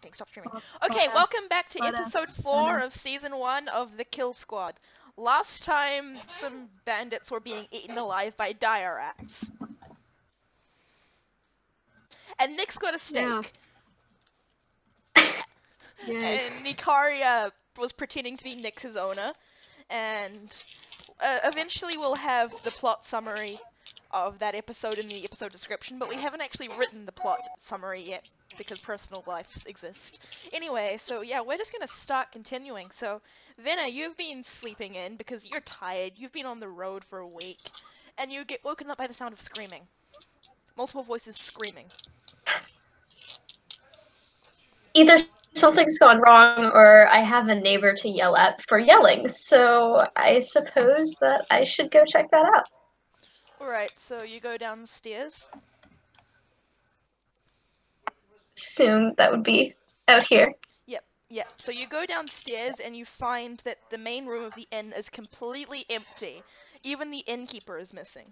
connecting. Stop streaming. Okay, welcome back to episode 4 of season 1 of the Kill Squad. Last time, some bandits were being eaten alive by dire rats. And Nyx got a steak. Yeah. And Nikaria was pretending to be Nyx's owner. And eventually we'll have the plot summary of that episode in the episode description, but we haven't actually written the plot summary yet because personal lives exist. Anyway, so yeah, we're just gonna start continuing. So, Venna, you've been sleeping in because you're tired. You've been on the road for a week, and you get woken up by the sound of screaming. Multiple voices screaming. Either something's gone wrong or I have a neighbor to yell at for yelling, so I suppose that I should go check that out. Alright, so you go downstairs? Assume that would be out here. Yep. So you go downstairs and you find that the main room of the inn is completely empty. Even the innkeeper is missing.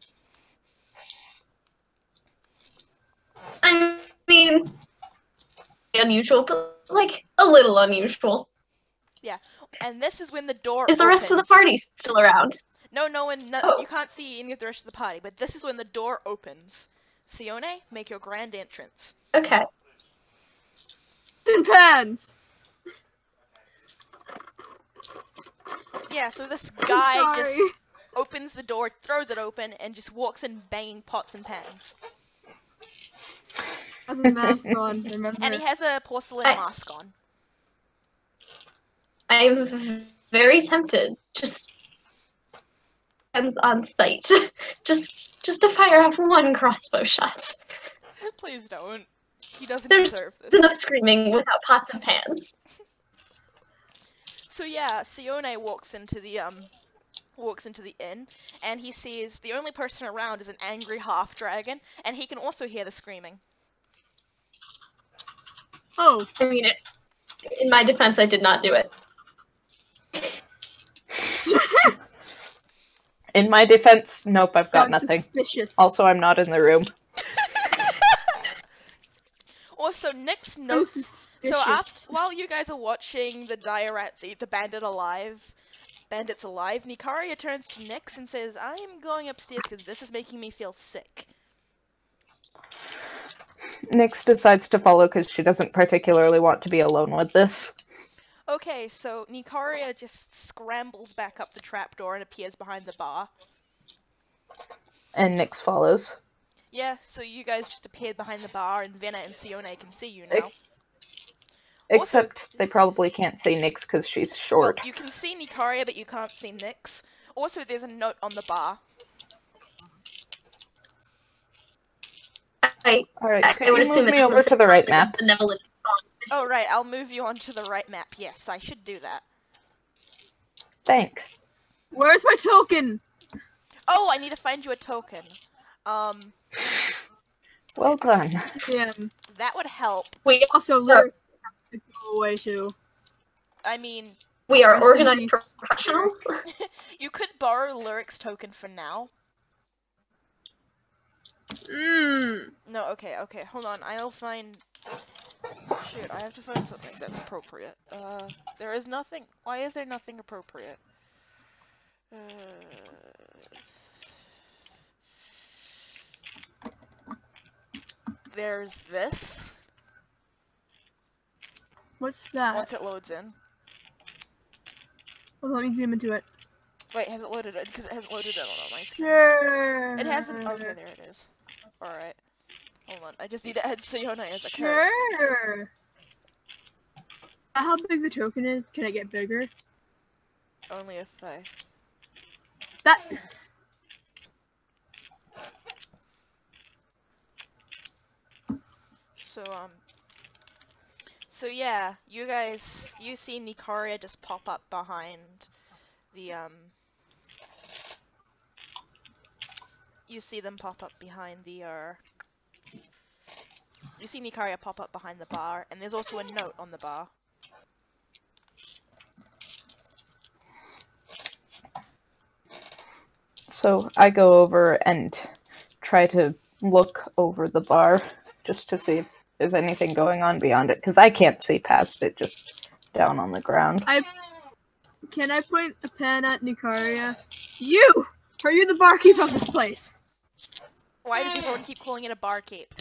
I mean, unusual, but like a little unusual. Yeah, and this is when the door Is the rest of the party still around? No, you can't see any of the rest of the party, but this is when the door opens. Cione, make your grand entrance. Okay. In pants! Yeah, so this guy just opens the door, throws it open, and just walks in banging pots and pans. Has a mask on, remember? And he has a porcelain mask on. I'm very tempted. Just depends on sight. just to fire off one crossbow shot. Please don't. He doesn't There's deserve this. enough screaming without pots and pans. So yeah, Cione walks into the inn, and he sees the only person around is an angry half-dragon, and he can also hear the screaming. Oh. I mean, in my defense, I did not do it. In my defense, nope, I've got nothing. Suspicious. Also, I'm not in the room. Also, Nyx notes. So while you guys are watching the dire rats eat the bandits alive, Nikaria turns to Nyx and says, "I am going upstairs because this is making me feel sick." Nyx decides to follow because she doesn't particularly want to be alone with this. Okay, so Nikaria just scrambles back up the trapdoor and appears behind the bar. And Nyx follows. Yeah, so you guys just appeared behind the bar, and Venna and Cione can see you now. Except also, they probably can't see Nyx because she's short. Well, you can see Nikaria, but you can't see Nyx. Also, there's a note on the bar. I would assume it's over to the right map. Oh, right, I'll move you onto the right map. Yes, I should do that. Thanks. Where's my token? Oh, I need to find you a token. Well done. Yeah. That would help. We also learn to go away too. I mean... We are organized professionals? You could borrow Lyric's token for now. No, okay, hold on, I'll find... Shit, I have to find something that's appropriate. There is nothing... Why is there nothing appropriate? There's this. What's that? Once it loads in. Well, let me zoom into it. Wait, has it loaded in? Because it hasn't loaded in on my screen. Sure. It hasn't. Okay, there it is. Alright. Hold on, I just need to add Cione as a character. Sure. How big the token is? Can it get bigger? Only if I... That... So yeah, you see Nikaria just pop up behind the, you see them pop up behind the, you see Nikaria pop up behind the bar, and there's also a note on the bar. So I go over and try to look over the bar just to see if there's anything going on beyond it, because I can't see past it just down on the ground. Can I point a pen at Nikaria? You! Are you the barkeep of this place? Why does everyone keep calling it a barkeep?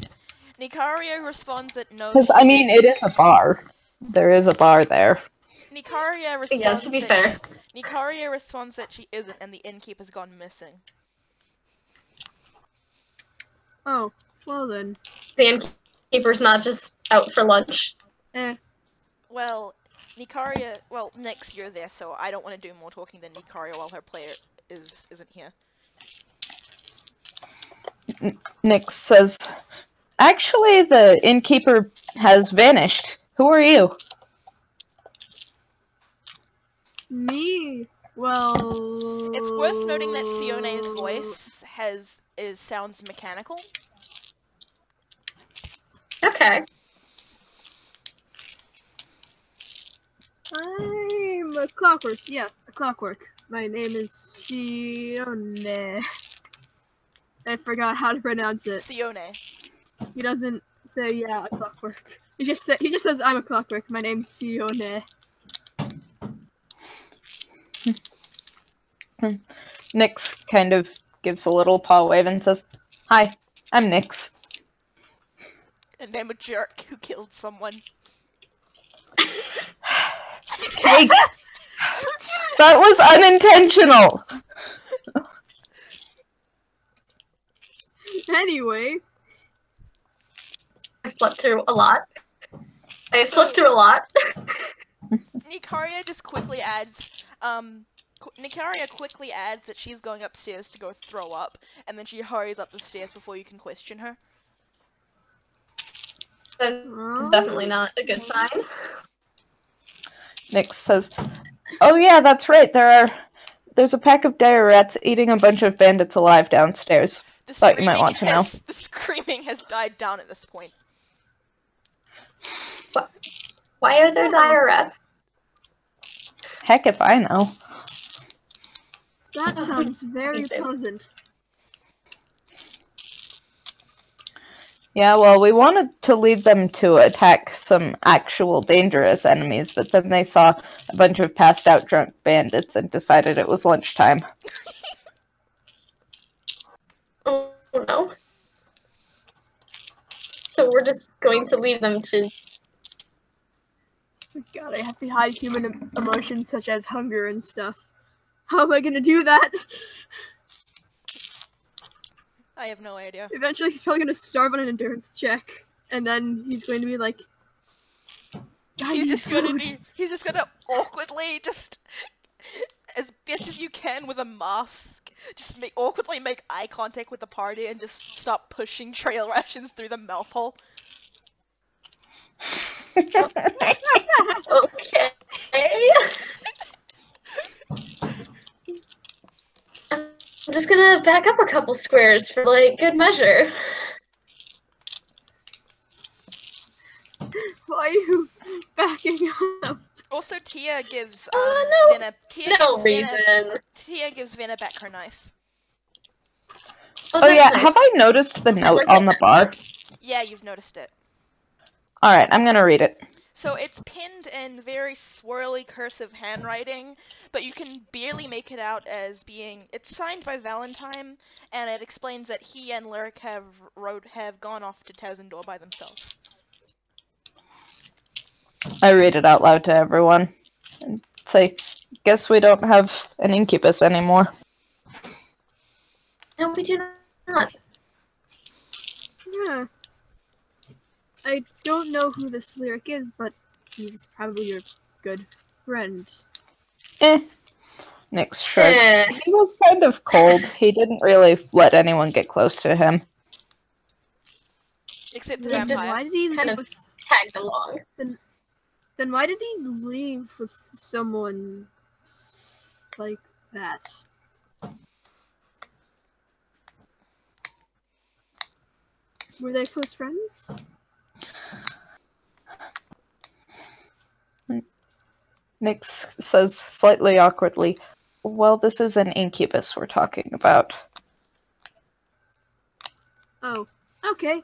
Nikaria responds that no. Because, I mean, it is a bar. There is a bar there. Nikaria responds Yeah, to be fair. Nikaria responds that she isn't, and the innkeeper's gone missing. Oh, well then. The innkeeper's not just out for lunch. Well, Nyx, you're there, so I don't want to do more talking than Nikaria while her player isn't here. Nyx says, actually, the innkeeper has vanished. Who are you? Me? Well... It's worth noting that Cione's voice sounds mechanical. Okay. I'm a clockwork. Yeah, a clockwork. My name is Cione. I forgot how to pronounce it. Cione. He doesn't say yeah, a clockwork. He just says I'm a clockwork. My name's Cione. Nyx kind of gives a little paw wave and says, hi, I'm Nyx. And I'm a jerk who killed someone. Hey, that was unintentional! Anyway. I slept through a lot. Nikaria just quickly adds, Nikaria quickly adds that she's going upstairs to go throw up, and then she hurries up the stairs before you can question her. That's definitely not a good sign. Nyx says, oh yeah, that's right, there's a pack of dire rats eating a bunch of bandits alive downstairs. Thought you might want to know. The screaming has died down at this point. Why are there dire rats? Heck if I know. That sounds very pleasant. Yeah, well, we wanted to lead them to attack some actual dangerous enemies, but then they saw a bunch of passed out drunk bandits and decided it was lunchtime. Oh no. So we're just going to leave them to... God, I have to hide human emotions such as hunger and stuff. How am I gonna do that? I have no idea. Eventually he's probably gonna starve on an endurance check, and then he's going to be like, He's just gonna awkwardly, just as best as you can with a mask, just awkwardly make eye contact with the party and just start pushing trail rations through the mouth hole. Okay. I'm just gonna back up a couple squares for, like, good measure. why are you backing up? Also, Tia gives no, Venna. Tia gives Venna back her knife. Oh yeah, nice. have I noticed the note like on it. the bar? Yeah, you've noticed it. Alright, I'm gonna read it. So it's pinned in very swirly cursive handwriting, but you can barely make it out as being... It's signed by Valentine, and it explains that he and Lyric have gone off to Tazendor by themselves. I read it out loud to everyone. And say, guess we don't have an incubus anymore. No, we do not. Yeah. I don't know who this Lyric is, but he's probably your good friend. Nyx shrugs. He was kind of cold. He didn't really let anyone get close to him. Except the Yeah, just vampire. Why did he kind leave of with... tagged along. Then why did he leave with someone like that? Were they close friends? Nyx says slightly awkwardly, well, this is an incubus we're talking about. Oh, okay.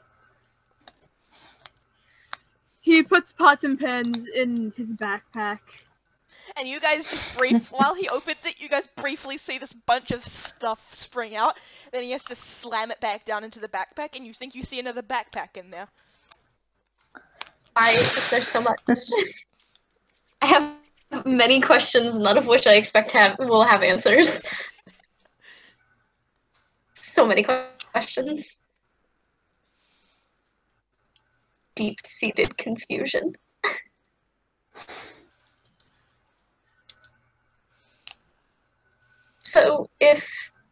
He puts pots and pans in his backpack. And you guys just while he opens it, you guys briefly see this bunch of stuff spring out. Then he has to slam it back down into the backpack, and you think you see another backpack in there. There's so much. I have many questions, none of which I expect will have answers. So many questions. Deep-seated confusion. So, if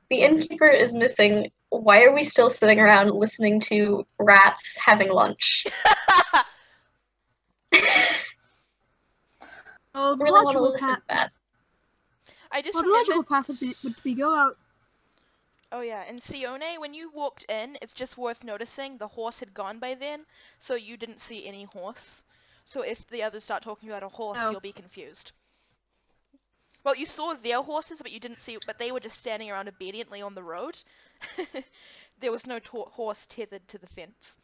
the innkeeper is missing, why are we still sitting around listening to rats having lunch? Oh, the I really want to logical listen path. to that. I just Well, the remembered. logical path would be go out. Oh yeah, and Cione, when you walked in, it's just worth noticing the horse had gone by then, so you didn't see any horse. So if the others start talking about a horse, Oh. you'll be confused. Well, you saw their horses, but you didn't see. But they were just standing around obediently on the road. There was no horse tethered to the fence.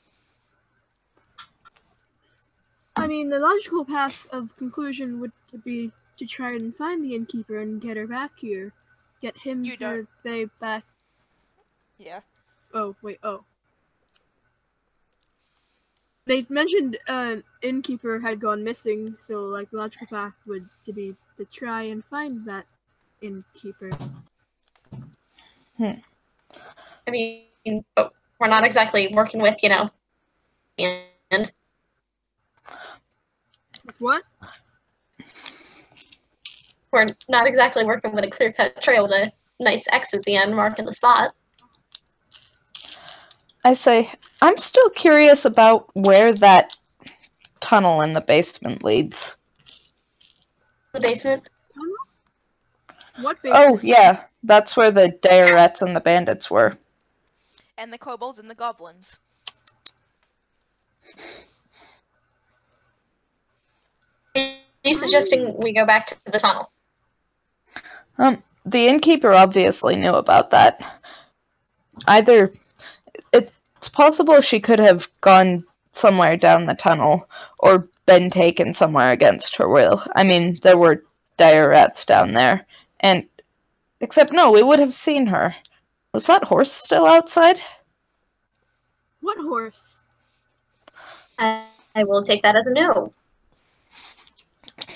I mean, the logical path of conclusion would be to try and find the innkeeper and get her back here. Get him You or don't- they back. Yeah. Oh, wait, oh. They've mentioned innkeeper had gone missing, so like the logical path would be to try and find that innkeeper. I mean, but we're not exactly working with, and What? we're not exactly working with a clear-cut trail with a nice X at the end marking the spot. I say, I'm still curious about where that tunnel in the basement leads. The basement. What basement? Oh, yeah, that's where the direttes and the bandits were. And the kobolds and the goblins. Are you suggesting we go back to the tunnel? The innkeeper obviously knew about that. Either it's possible she could have gone somewhere down the tunnel or been taken somewhere against her will. I mean, there were dire rats down there. And except no, we would have seen her. Was that horse still outside? What horse? I will take that as a no.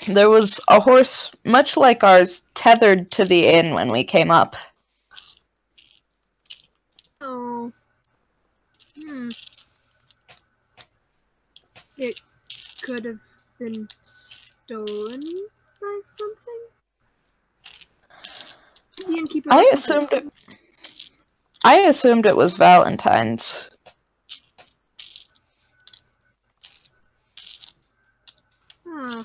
There was a horse much like ours tethered to the inn when we came up. Oh. It could have been stolen by something? The innkeeper. I assumed it was Valentine's. Huh.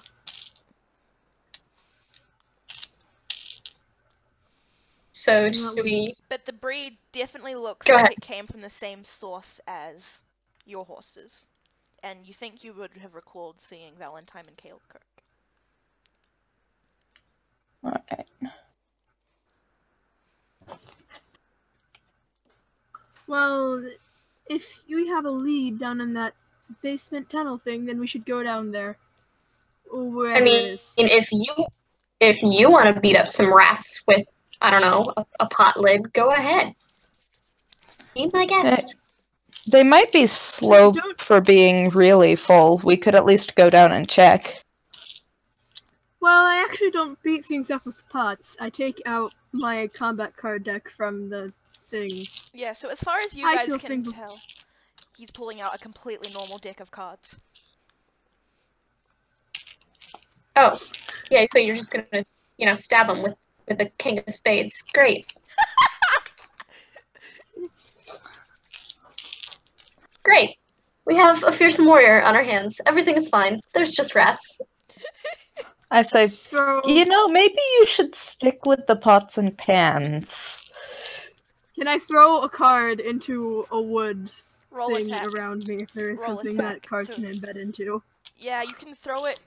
So do we... But the breed definitely looks Go like ahead. it came from the same source as your horses. And you think you would have recalled seeing Valentine and Kalekirk. Alright. Well, if we have a lead down in that basement tunnel thing, then we should go down there. Or wherever I mean, it is. if you want to beat up some rats with, I don't know, a pot lid, go ahead. Be my guest. They might be slow Don't- for being really full. We could at least go down and check. Well, I actually don't beat things up with pots. I take out my combat card deck from the thing. Yeah, so as far as you I guys feel can things- tell, he's pulling out a completely normal deck of cards. Oh, yeah, so you're just gonna, stab him with the king of spades. Great. Great. We have a fearsome warrior on our hands. Everything is fine. There's just rats. I say, Throw. maybe you should stick with the pots and pans. Can I throw a card into a wood Roll thing attack. around me if there is Roll something attack. that cards So- can embed into? Yeah, you can throw it.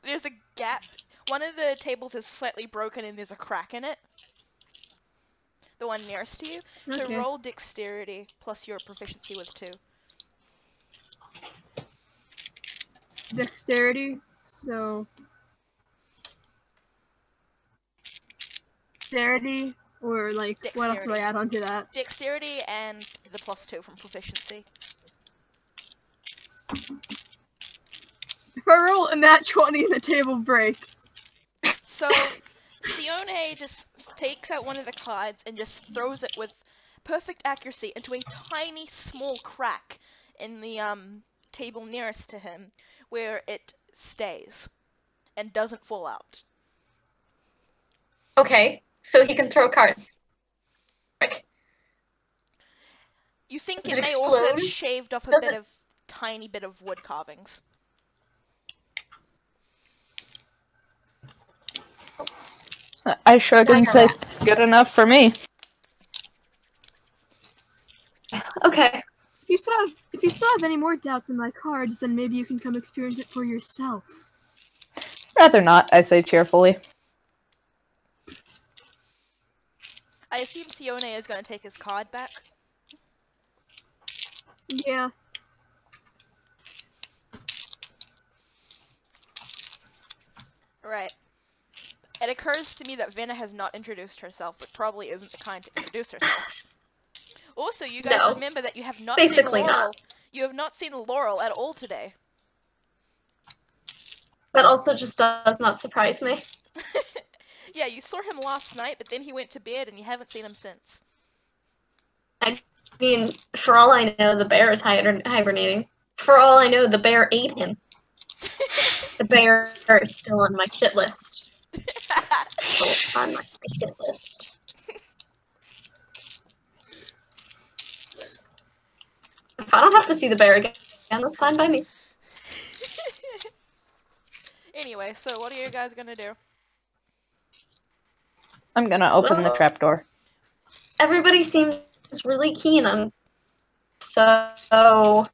There's a gap. One of the tables is slightly broken and there's a crack in it. The one nearest to you. So Okay. roll dexterity plus your proficiency with 2. dexterity, so dexterity, or like what else do I Dexterity. add onto that? Dexterity and the +2 from proficiency. If I roll a nat 20, the table breaks. So, Cione just takes out one of the cards and just throws it with perfect accuracy into a tiny small crack in the table nearest to him, where it stays and doesn't fall out. Okay, so he can throw cards. Like, You think Does it it may also have explode? shaved off a Does it- tiny bit of wood carvings. I shrug and say, Dagger good enough for me. okay. If you still have any more doubts in my cards, then maybe you can come experience it for yourself. Rather not, I say cheerfully. I assume Cione is going to take his card back. Yeah. Right. It occurs to me that Venna has not introduced herself, but probably isn't the kind to introduce herself. Also, you guys No. remember that you have not Basically seen not. Laurel. You have not seen Laurel at all today. That also just does not surprise me. Yeah, you saw him last night, but then he went to bed and you haven't seen him since. I mean, for all I know, the bear is hibernating. For all I know, the bear ate him. The bear is still on my shit list. Still on my shit list. If I don't have to see the bear again, that's fine by me. Anyway, so what are you guys gonna do? I'm gonna open the Well- trapdoor. Everybody seems really keen on, so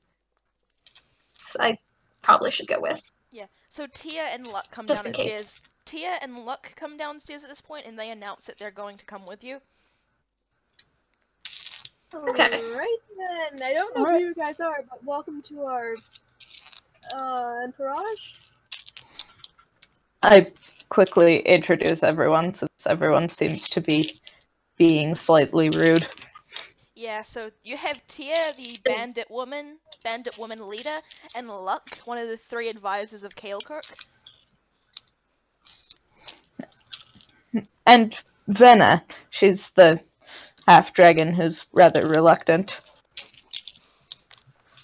I probably should go with. Yeah, so Tia and Luck come Just in downstairs. case. Tia and Luck come downstairs at this point, and they announce that they're going to come with you. Okay. Alright then. I don't know Alright. who you guys are, but welcome to our entourage. I quickly introduce everyone since everyone seems to be being slightly rude. Yeah, so you have Tia, the bandit woman leader, and Luck, one of the 3 advisors of Kaelkirk. And Venna, she's the half-dragon who's rather reluctant.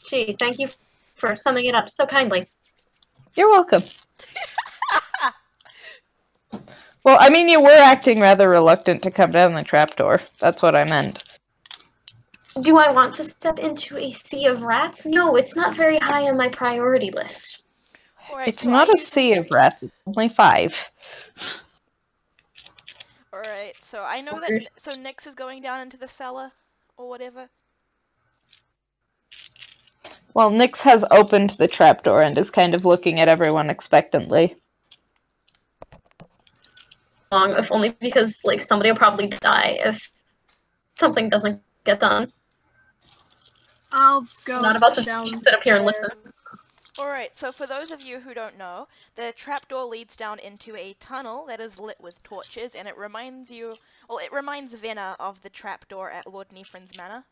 Gee, thank you for summing it up so kindly. You're welcome. Well, I mean, you were acting rather reluctant to come down the trapdoor. That's what I meant. Do I want to step into a sea of rats? No, it's not very high on my priority list. Alright, It's so not are a you- sea of rats, it's only 5. Alright, so I know that Weird. so Nyx is going down into the cellar or whatever. Well, Nyx has opened the trapdoor and is kind of looking at everyone expectantly. Long, if only because like somebody will probably die if something doesn't get done. I'll go I'm not about to down sit up here and there. listen. Alright, so for those of you who don't know, the trapdoor leads down into a tunnel that is lit with torches, and it reminds Venna of the trapdoor at Lord Nefrin's manor.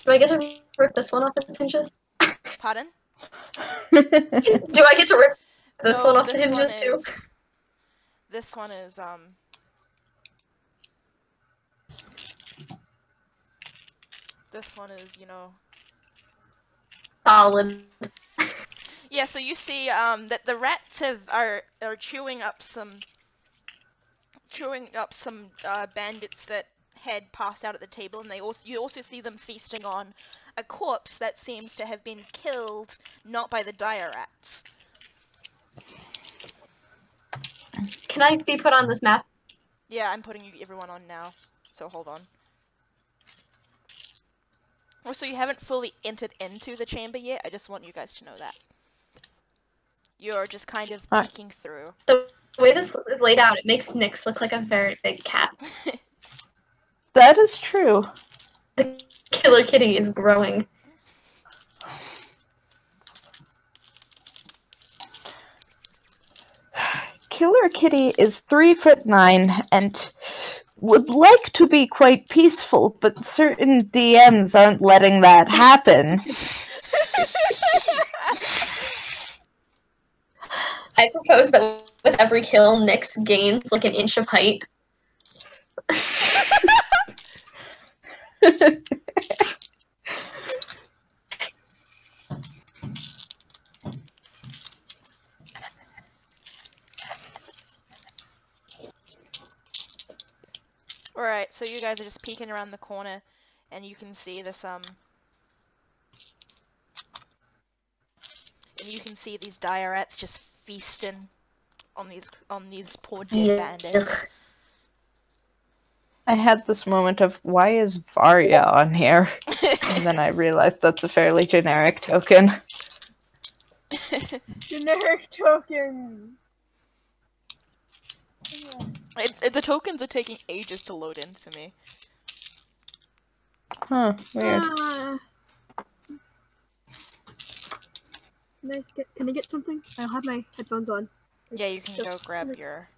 Do I get to rip this one off its hinges? Pardon? Do I get to rip this No, one off the this hinges one too? is- This one is, This one is, you know... Solid. Yeah, so you see, that the rats are chewing up some bandits that had passed out at the table, and you also see them feasting on a corpse that seems to have been killed not by the dire rats. Can I be put on this map? Yeah, I'm putting everyone on now, so hold on. Also, you haven't fully entered into the chamber yet, I just want you guys to know that. You're just kind of Alright. peeking through. The way this is laid out, it makes Nyx look like a very big cat. That is true. The killer kitty is growing. Killer Kitty is 3'9" and would like to be quite peaceful, but certain DMs aren't letting that happen. I propose that with every kill, Nyx gains like an inch of height. Alright, so you guys are just peeking around the corner, and you can see this, and you can see these dire rats just feasting on these poor dead bandits. I had this moment of, why is Varya on here? And then I realized that's a fairly generic token. Generic token. The tokens are taking ages to load in for me. Huh, weird. Can I get something? I'll have my headphones on. Yeah, you can go grab your...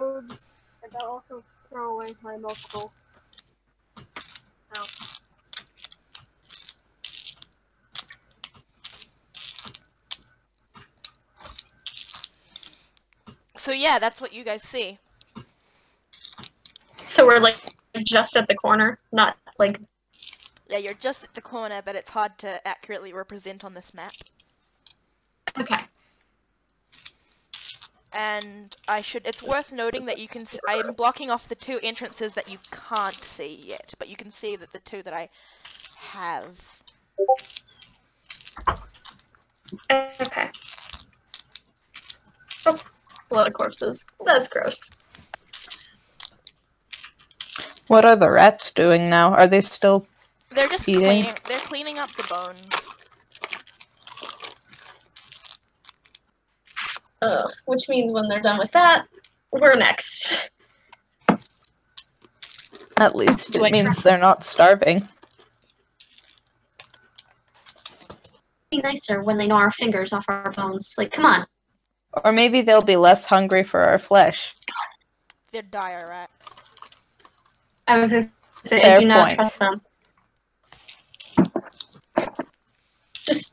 Oops. And I'll also throw away my multiple. Ow. So yeah, that's what you guys see. So we're like just at the corner, not like. Yeah, you're just at the corner, but it's hard to accurately represent on this map. Okay. And it's worth noting that you can, I'm blocking off the two entrances that you can't see yet, but you can see that the two that I have. Okay. That's a lot of corpses. That's gross. What are the rats doing now? Are they still They're just eating? They're cleaning up the bones. Which means when they're done with that, we're next. At least it means they're not starving. Be nicer when they gnaw our fingers off our bones. Like, come on. Or maybe they'll be less hungry for our flesh. They're dire rats. I was gonna say, Fair I do not point. trust them.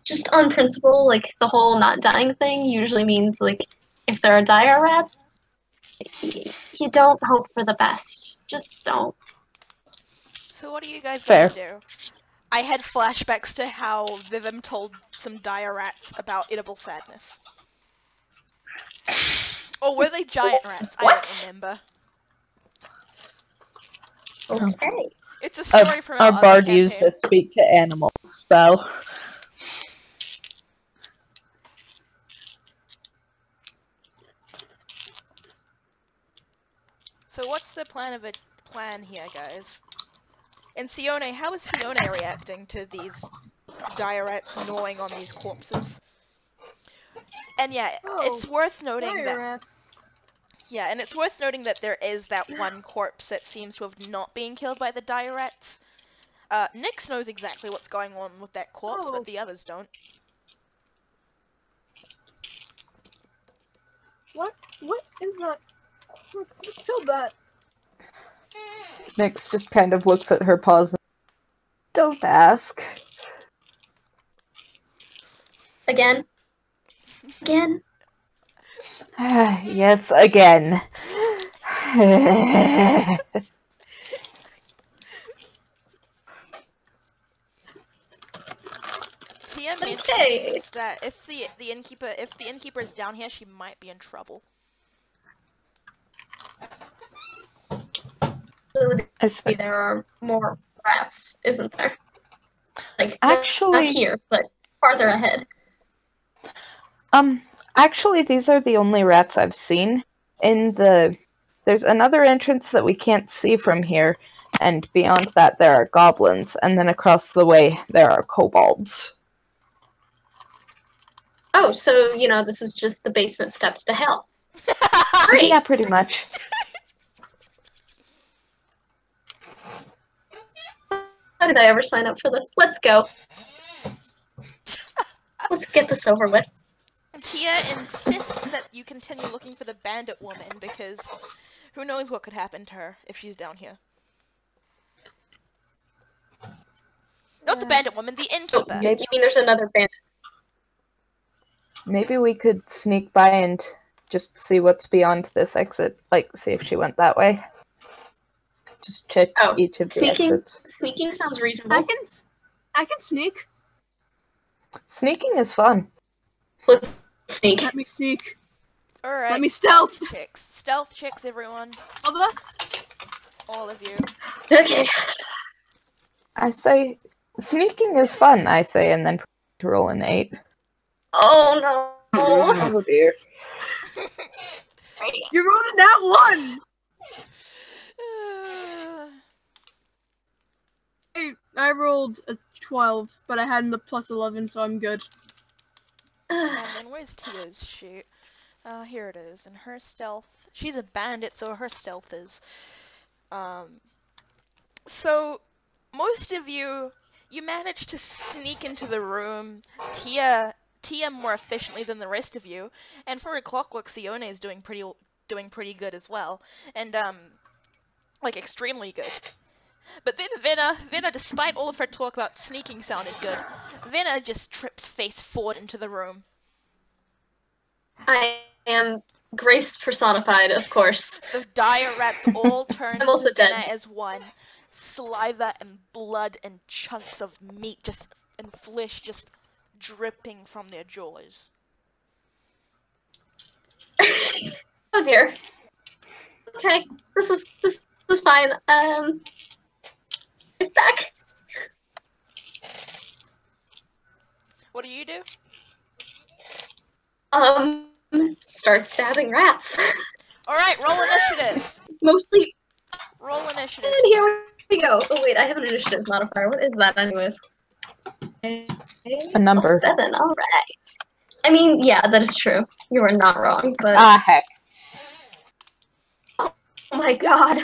Just on principle, like, the whole not dying thing usually means, like, if there are dire rats, you don't hope for the best. Just don't. So what are you guys Fair. gonna do? I had flashbacks to how Vivim told some dire rats about edible sadness. Or were they giant rats? I don't remember. Okay. It's a story from Our other bard campaign. used a speak to animals spell. So what's the plan here, guys? And Cione, how is Cione reacting to these dire rats gnawing on these corpses? And yeah, it's worth noting that Rats. yeah, and it's worth noting that there is that one corpse that seems to have not been killed by the dire rats. Nyx knows exactly what's going on with that corpse, but the others don't. What is that corpse? Who killed that? Nyx just kind of looks at her paws and don't ask. Again? Again? Yes, again. Tia mentioned Okay. that if the innkeeper is down here, she might be in trouble. There are more rats, isn't there? Like, Actually, not here, but farther ahead. Actually, these are the only rats I've seen. There's another entrance that we can't see from here, and beyond that there are goblins, and then across the way there are kobolds. Oh, so, this is just the basement steps to hell. Great. Yeah, pretty much. How did I ever sign up for this? Let's go. Let's get this over with. Tia insists that you continue looking for the bandit woman because who knows what could happen to her if she's down here. Not the bandit woman, the Oh, innkeeper. you mean there's another bandit? Maybe we could sneak by and just see what's beyond this exit. Like, see if she went that way. Just check each of the exits. Sneaking sounds reasonable. I can sneak. Sneaking is fun. Let's sneak. Let me sneak. Alright. Let me stealth. Checks. Stealth checks, everyone. All of us. All of you. Okay. I say, sneaking is fun, I say, and then roll an 8. Oh no. Oh dear. You rolled that one. I rolled a 12, but I had a plus 11, so I'm good. And then where's Tia's shoot? Here it is. And her stealth. She's a bandit, so her stealth is. So most of you managed to sneak into the room. Tia more efficiently than the rest of you, and for a clockwork, Cione is doing pretty good as well, and like extremely good. But then Venna, despite all of her talk about sneaking sounded good, Venna just trips face forward into the room. I am Grace personified, of course. The dire rats all turn I'm also to Venna dead. as one. Saliva and blood and chunks of meat and flesh just dripping from their jaws. Oh dear. Okay, this is fine. It's back. What do you do? Start stabbing rats. Alright, roll initiative. Mostly. Roll initiative. And here we go. Oh wait, I have an initiative modifier. What is that, anyways? A number. 7. All right. I mean, yeah, that is true. You are not wrong, but Ah, heck. oh my god,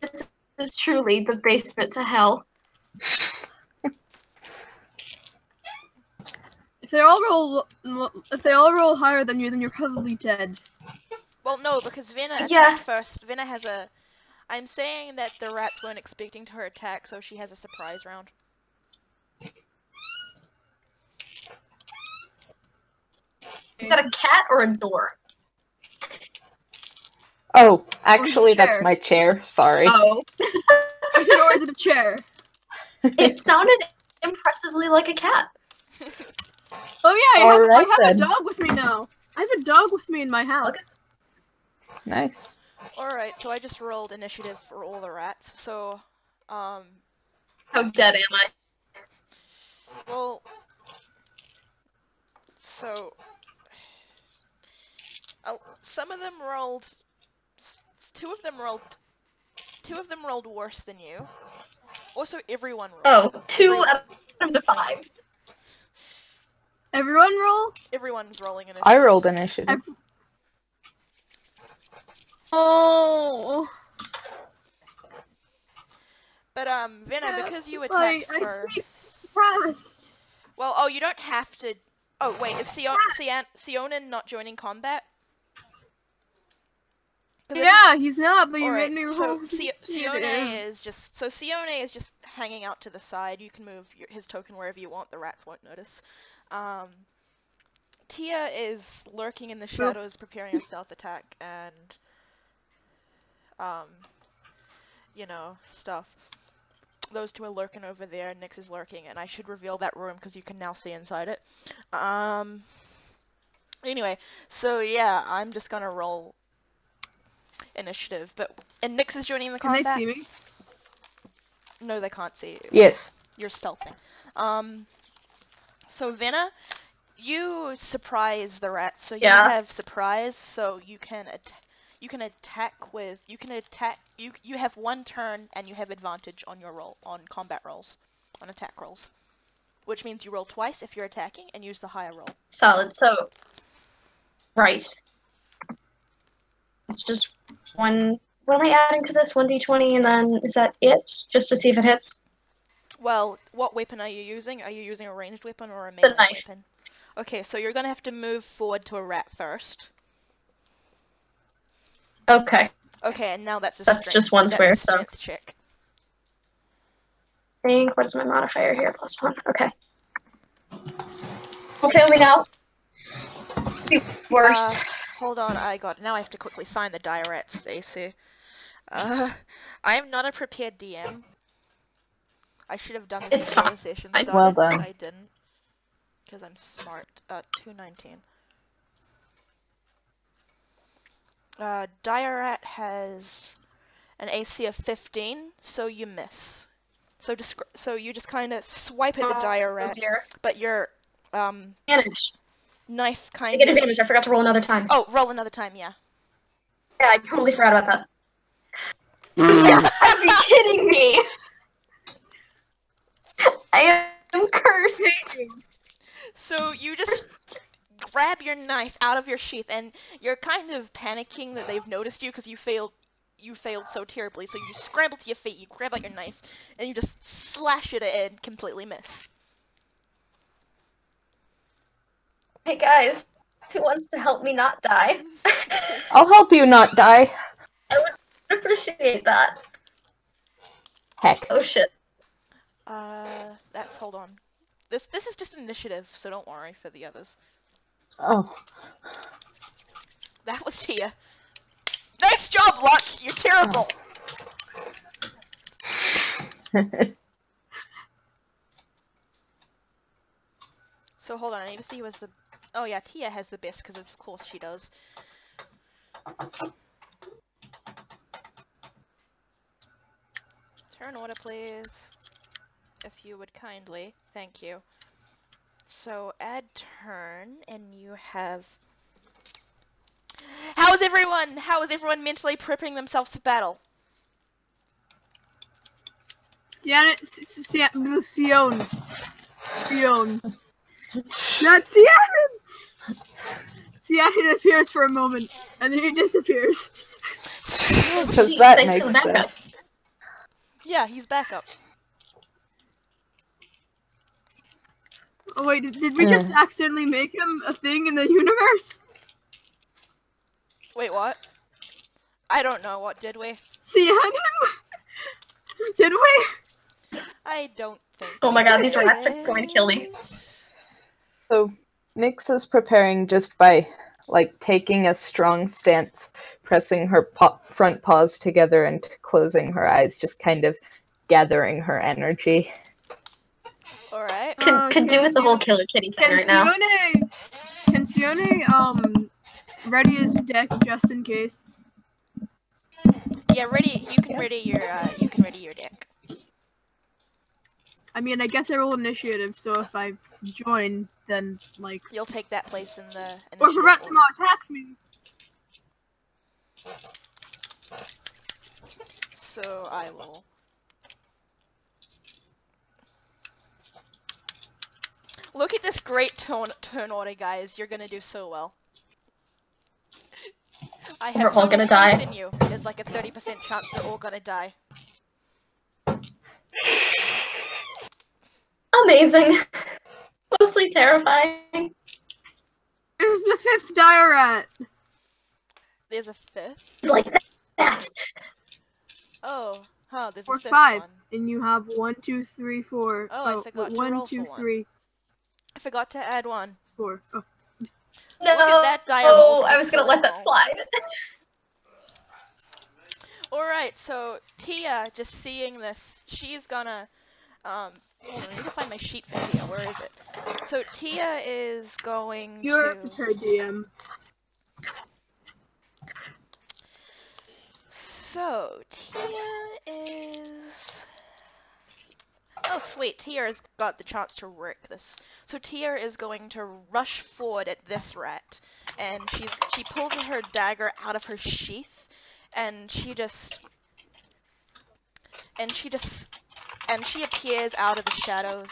this is truly the basement to hell. If they all roll higher than you, then you're probably dead. Well, no, because Venna attacked Yeah. first. Venna has a... I'm saying that the rats weren't expecting her attack, so she has a surprise round. Is that a cat or a door? Oh, actually, that's chair. my chair. Sorry. Oh. Is it or is it a chair? It sounded impressively like a cat. Oh yeah, I Alright, have then. a dog with me now. I have a dog with me in my house. Nice. Alright, so I just rolled initiative for all the rats, so... How dead am I? Well... So... some of them rolled... Two of them rolled worse than you. Also, everyone rolled. Oh, 2 out of the 5. Everyone roll? Everyone's rolling initiative. I rolled initiative. Oh. But, Venna, Yeah, because you I attacked first... sneak past. Well, oh, you don't have to... Oh, wait, is Cione not joining combat? 'Cause Yeah, he's not, but you Alright, made me so roll. Cione is just... So Cione is just hanging out to the side. You can move his token wherever you want. The rats won't notice. Tia is lurking in the shadows, preparing a stealth attack, and... you know, stuff. Those two are lurking over there, Nyx is lurking, and I should reveal that room because you can now see inside it. Anyway, so yeah, I'm just gonna roll initiative, and Nyx is joining the Can combat. they see me? No, they can't see you. Yes. You're stealthing. So Venna, you surprise the rats, so you have surprise, so you can attack with you have one turn and you have advantage on your roll on combat rolls, on attack rolls. Which means you roll twice if you're attacking and use the higher roll. Solid. So, right. It's just one. What am I adding to this? 1d20, and then is that it? Just to see if it hits? Well, what weapon are you using? Are you using a ranged weapon or a melee knife. weapon? Okay, so you're gonna have to move forward to a rat first. Okay. Okay, and now that's a That's strength. just one That's square, a so. strength check. I think, what is my modifier here? +1. Okay. Don't fail me now. Be worse. Hold on, now I have to quickly find the diorats AC. I am not a prepared DM. I should have done this It's before fine. the session Well started, done. but I didn't. Because I'm smart. 219. Diorat has an AC of 15, so you miss. So you just kind of swipe at the Oh Diorat, dear. but your Advantage. knife I kind get of. advantage. I forgot to roll another time. Oh, roll another time, yeah. Yeah, I totally forgot about that. You gotta be kidding me! I am cursed. So you just grab your knife out of your sheath, and you're kind of panicking that they've noticed you because you failed so terribly. So you scramble to your feet, you grab out your knife, and you just slash it and completely miss. Hey guys, who wants to help me not die? I'll help you not die. I would appreciate that. Heck. Oh shit. Hold on. This is just initiative, so don't worry for the others. Oh. That was Tia. Nice job, Luck! You're terrible! So hold on, I need to see who has the... Oh yeah, Tia has the best, because of course she does. Turn order, please. If you would kindly. Thank you. So, add turn, and you have... How is everyone mentally prepping themselves to battle? Cione. Not Cione! Cione appears for a moment, and then he disappears. Because that Thanks for makes the backup. sense. Yeah, he's back up. Oh wait, did we just accidentally make him a thing in the universe? Wait, what? I don't know, what did we? Cione? Did we? I don't think. Oh my god, these we rats are did. going to kill me. So, Nyx is preparing just by, like, taking a strong stance, pressing her front paws together and closing her eyes, just kind of gathering her energy. Alright. Could do with the whole killer kitty thing right now. Can Cione, ready his deck just in case? Yeah, you can ready your deck. I mean, I guess I roll initiative, so if I join, then, like... You'll take that place in the Or if a rat tomorrow attacks me! So I will. Look at this great turn order, guys. You're gonna do so well. I have We're all gonna faith die. in you. There's like a 30% chance they're all gonna die. Amazing. Mostly terrifying. There's the 5th Diorat! There's a 5th. Like that. Oh, huh. There's Or a 5th 5, one. and you have 1, 2, 3, 4. Oh, I forgot to 1, roll 2, for one. 3, I forgot to add 1. 4. Oh. No, Look at that die roll for I the was gonna let that critical. slide. Alright, so Tia, just seeing this, she's gonna, hold on, I need to find my sheet for Tia, where is it? So Tia is going You're to... prepared, DM. So, Tia is... Oh sweet, Tia has got the chance to wreck this. So Tia is going to rush forward at this rat, and she pulls her dagger out of her sheath, and she appears out of the shadows.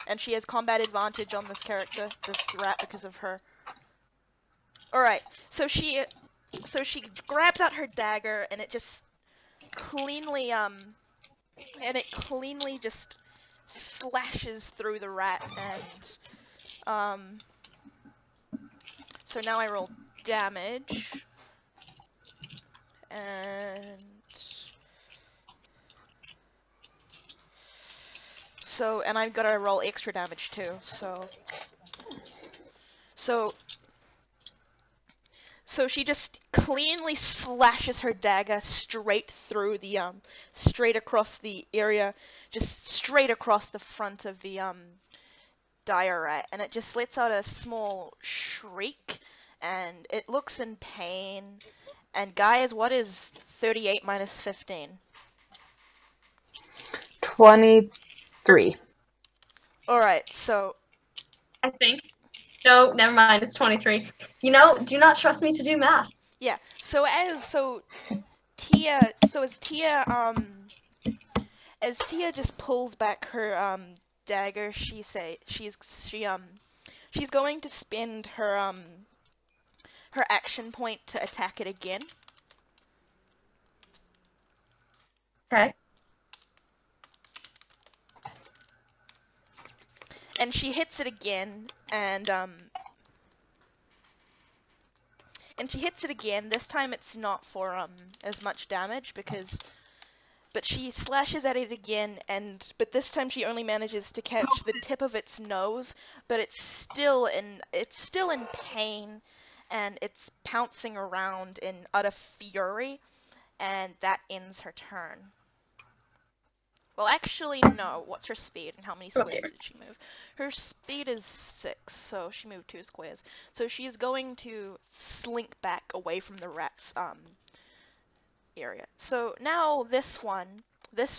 And she has combat advantage on this character, this rat, because of her. Alright, so she grabs out her dagger, and it just cleanly just slashes through the rat, and so now I roll damage, and I've got to roll extra damage too. So she just cleanly slashes her dagger straight through the straight across the area, just straight across the front of the dire rat, and it just lets out a small shriek, and it looks in pain. And guys, what is 38 minus 15? 23. Alright, so I think. No, never mind. It's 23. You know, do not trust me to do math. yeah, as Tia just pulls back her dagger, she's going to spend her her action point to attack it again. Okay. And she hits it again, and she hits it again. This time it's not for as much damage but she slashes at it again, but this time she only manages to catch the tip of its nose, but it's still in pain, and it's pouncing around in utter fury, and that ends her turn. Well, actually, no. What's her speed, and how many squares did she move? Her speed is 6, so she moved 2 squares. So she's going to slink back away from the rat's area. So now this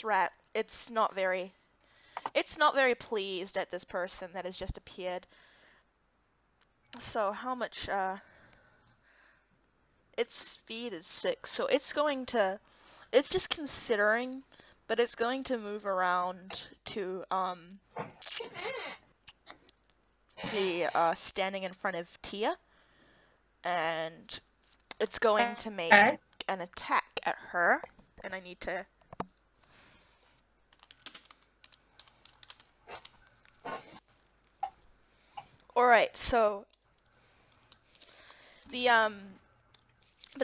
rat, it's not very pleased at this person that has just appeared. So how much? Its speed is 6, so it's just considering. But it's going to move around to be standing in front of Tia, and it's going to make an attack at her, and I need to. Alright, so the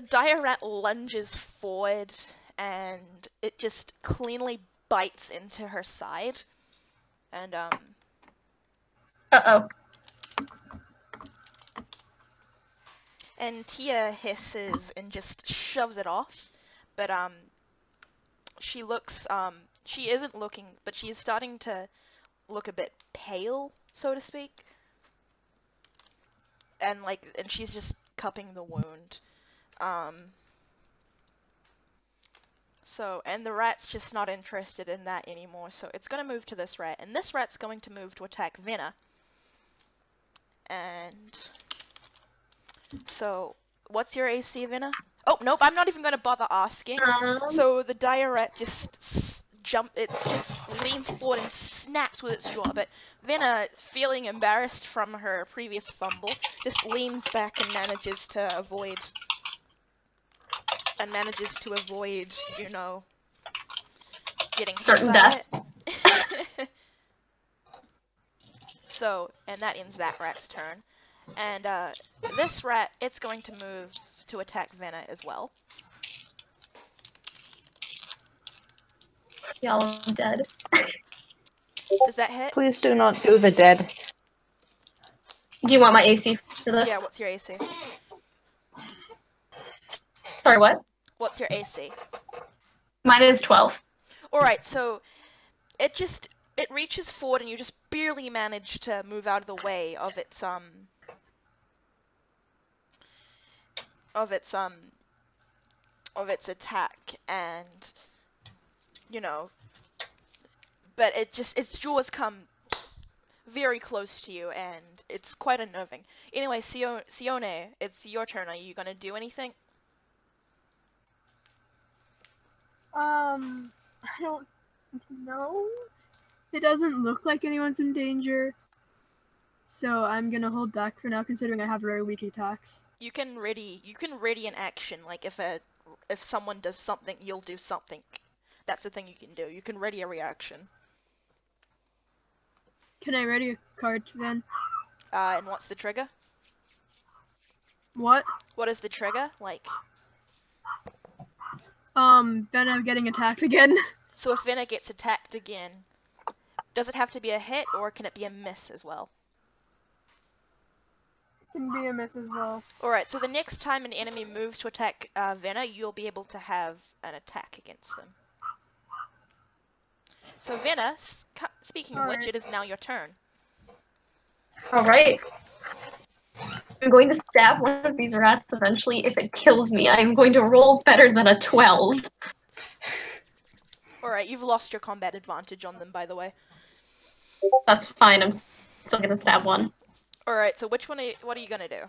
dire rat lunges forward, and it just cleanly bites into her side, and Uh-oh. and Tia hisses and just shoves it off, but she isn't looking, but she's starting to look a bit pale, so to speak, and she's just cupping the wound. And the rat's just not interested in that anymore, so it's going to move to this rat, and this rat's going to move to attack Venna. And so, what's your AC, Venna? Oh, nope, I'm not even going to bother asking. So the dire rat just leans forward and snaps with its jaw, but Venna, feeling embarrassed from her previous fumble, just leans back and manages to avoid, you know, getting certain death. So, and that ends that rat's turn. And this rat, it's going to move to attack Venna as well. Y'all are dead. Does that hit? Please do not do the dead. Do you want my AC for this? Yeah, what's your AC? Sorry, what? What's your AC? Mine is 12. Alright, so it reaches forward and you just barely manage to move out of the way of its attack, and you know, but its jaws come very close to you, and it's quite unnerving. Anyway, Cione, it's your turn. Are you gonna do anything? I don't know. It doesn't look like anyone's in danger, so I'm gonna hold back for now, considering I have very weak attacks. You can ready an action. Like if someone does something, you'll do something. That's a thing you can do. You can ready a reaction. Can I ready a card then? And what's the trigger? What? What is the trigger? Like, Then I'm getting attacked again. so if Venna gets attacked again, does it have to be a hit or can it be a miss as well? Can be a miss as well. Alright, so the next time an enemy moves to attack Venna, you'll be able to have an attack against them. So Venna, speaking of which, Alright. it is now your turn. Alright. I'm going to stab one of these rats eventually. If it kills me, I'm going to roll better than a 12. Alright, you've lost your combat advantage on them, by the way. That's fine, I'm still going to stab one. Alright, so which one what are you gonna do?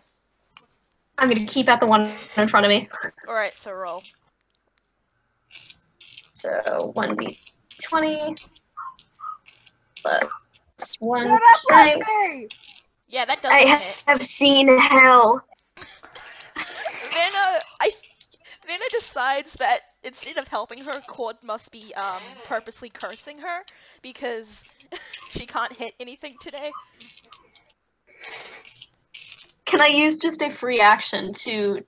I'm going to keep at the one in front of me. Alright, so roll. So 1d20 plus 1 Shut up, strength. Patsy! Yeah, that doesn't I hit. have seen hell. Venna decides that instead of helping her, Cord must be purposely cursing her because she can't hit anything today. Can I use just a free action to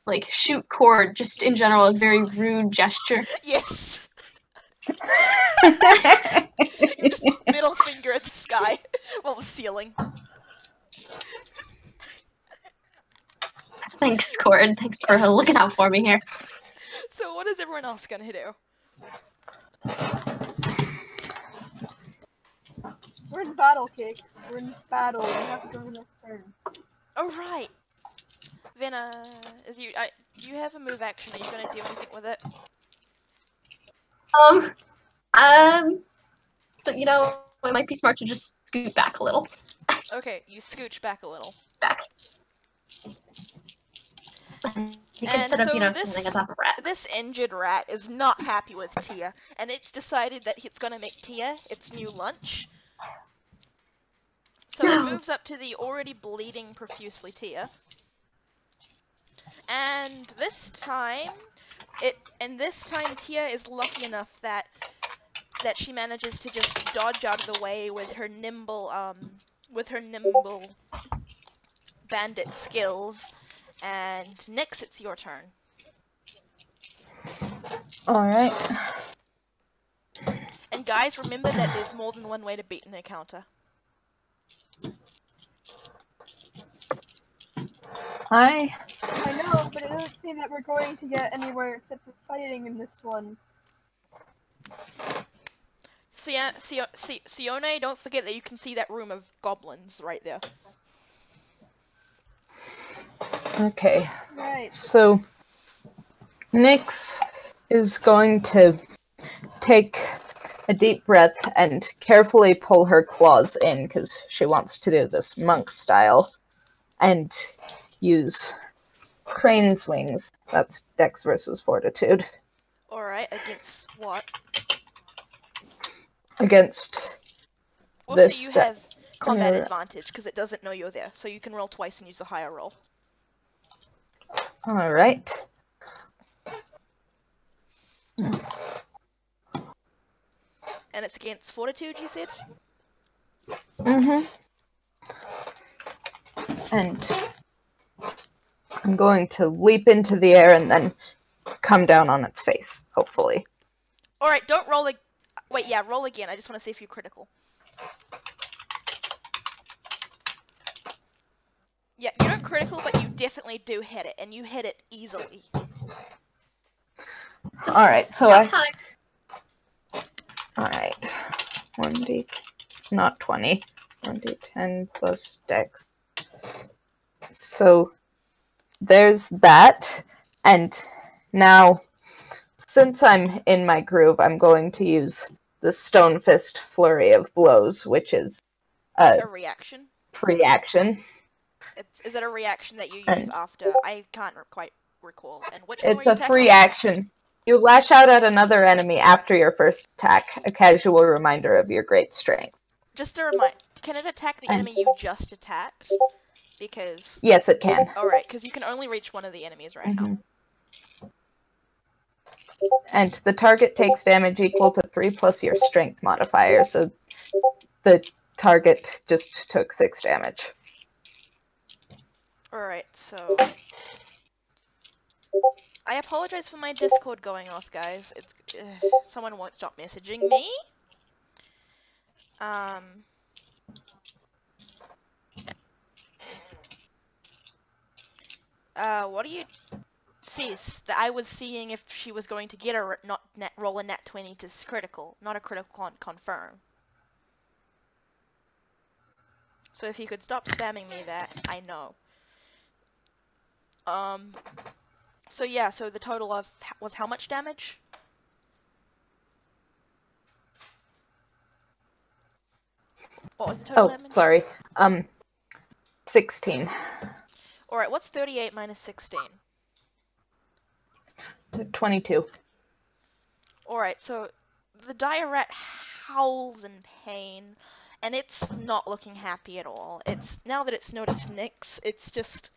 like shoot Cord just in general, a very rude gesture? Yes. You just middle finger at the sky, well, the ceiling. Thanks, Cord. Thanks for looking out for me here. So what is everyone else gonna do? We're in battle, Cake. We're in battle. We have to go to the next turn. Oh right. Venna, you have a move action. Are you gonna do anything with it? But you know, it might be smart to just scoot back a little. Okay, you scooch back a little. Back. You can And set up, so you know, this- something on top of rat. This injured rat is not happy with Tia, and it's decided that it's gonna make Tia its new lunch. So it No. moves up to the already bleeding profusely Tia. And this time Tia is lucky enough that she manages to just dodge out of the way with her nimble bandit skills. And Nyx, it's your turn. Alright. And guys, remember that there's more than one way to beat an encounter. Hi. I know, but it doesn't seem that we're going to get anywhere except for fighting in this one. Cione, don't forget that you can see that room of goblins right there. Okay. Right. So, Nyx is going to take a deep breath and carefully pull her claws in because she wants to do this monk style and use crane's wings. That's Dex versus Fortitude. Alright, against what? Against Well, this. so you have combat uh, advantage because it doesn't know you're there, so you can roll twice and use the higher roll. Alright. And it's against Fortitude, you said? Mm-hmm. And I'm going to leap into the air and then come down on its face, hopefully. Alright, don't roll wait, yeah, roll again. I just want to see if you're critical. Yeah, you don't critical, but you definitely do hit it, and you hit it easily. Alright, so Nap time. Alright. 1d... not 20. 1d10 plus dex. So, there's that. And now, since I'm in my groove, I'm going to use the Stone Fist Flurry of Blows, which is a A reaction? free action. Is it a reaction that you use And- after? I can't quite recall. And which one It's were a you attacking? free action. You lash out at another enemy after your first attack, a casual reminder of your great strength. Just a reminder, can it attack the And- enemy you just attacked? Because... Yes, it can. Alright, because you can only reach one of the enemies right now. Mhm. And the target takes damage equal to 3 plus your strength modifier, so the target just took 6 damage. Alright, so... I apologize for my Discord going off, guys. It's someone won't stop messaging me. What do you... Sis, that I was seeing if she was going to get a roll a nat 20 to critical, not a critical confirm. So if you could stop spamming me that, I know. So yeah, so the total of was how much damage? What was the total damage? Sorry. 16. Alright, what's 38 minus 16? 22. Alright, so the dire rat howls in pain, and it's not looking happy at all. It's now that it's noticed Nyx, it's just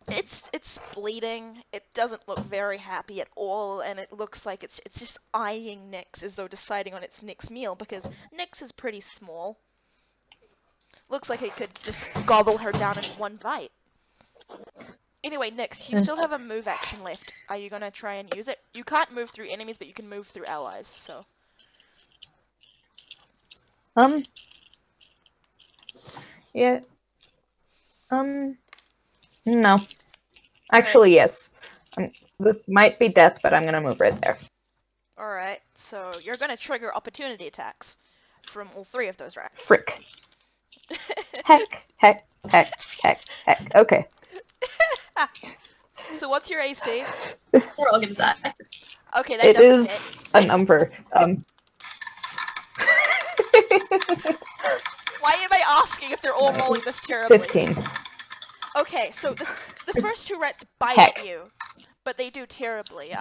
it's bleeding. It doesn't look very happy at all, and it looks like it's just eyeing Nyx as though deciding on its next meal, because Nyx is pretty small. Looks like it could just gobble her down in one bite. Anyway, Nyx, you still have a move action left. Are you gonna try and use it? You can't move through enemies, but you can move through allies, so... Yeah. No. Actually, yes. This might be death, but I'm gonna move right there. Alright, so you're gonna trigger opportunity attacks from all 3 of those rats. Frick. Heck. Okay. So what's your AC? We're all gonna die. Okay, that It doesn't is hit. a number. Why am I asking if they're all rolling this terribly? 15. Okay, so the first 2 rats bite Heck. at you, but they do terribly.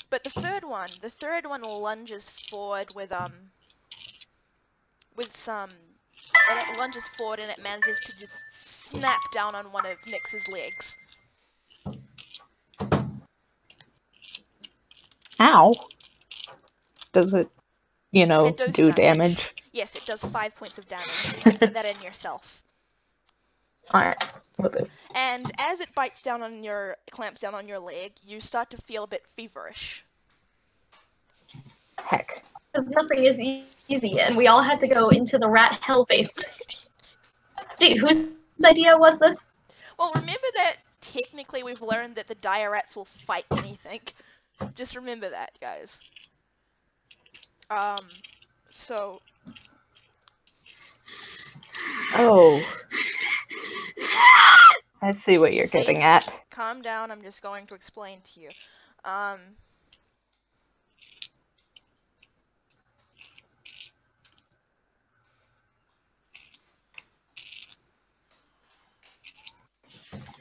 But the third one lunges forward with some, and it lunges forward and it manages to just snap down on one of Nyx's legs. Ow. Does it, It does do damage? Yes, it does 5 points of damage. You can put that in yourself. Alright, will do. And as it clamps down on your leg, you start to feel a bit feverish. Heck. Because nothing is easy, and we all had to go into the rat hell basement. Dude, whose idea was this? Well, remember that technically we've learned that the dire rats will fight anything. Just remember that, guys. So... Oh. I see what you're getting at. Calm down, I'm just going to explain to you.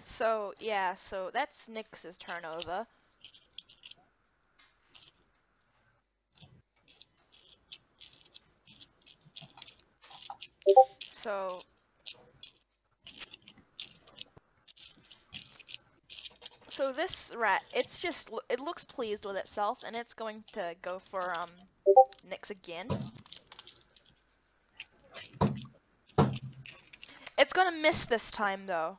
So, yeah, so that's Nyx's turnover. So this rat, it looks pleased with itself, and it's going to go for, Nyx again. It's gonna miss this time, though.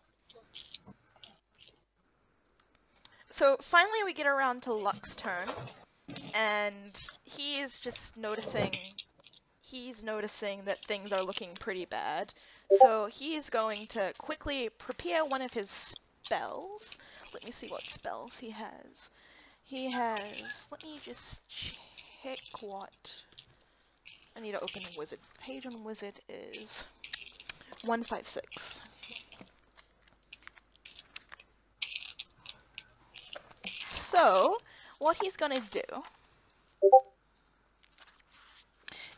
So finally we get around to Luck's turn, and he's just noticing that things are looking pretty bad. So he's going to quickly prepare one of his spells. Let me see what spells he has. Let me just check what... I need to open a wizard. Page on wizard is 156. So, what he's gonna do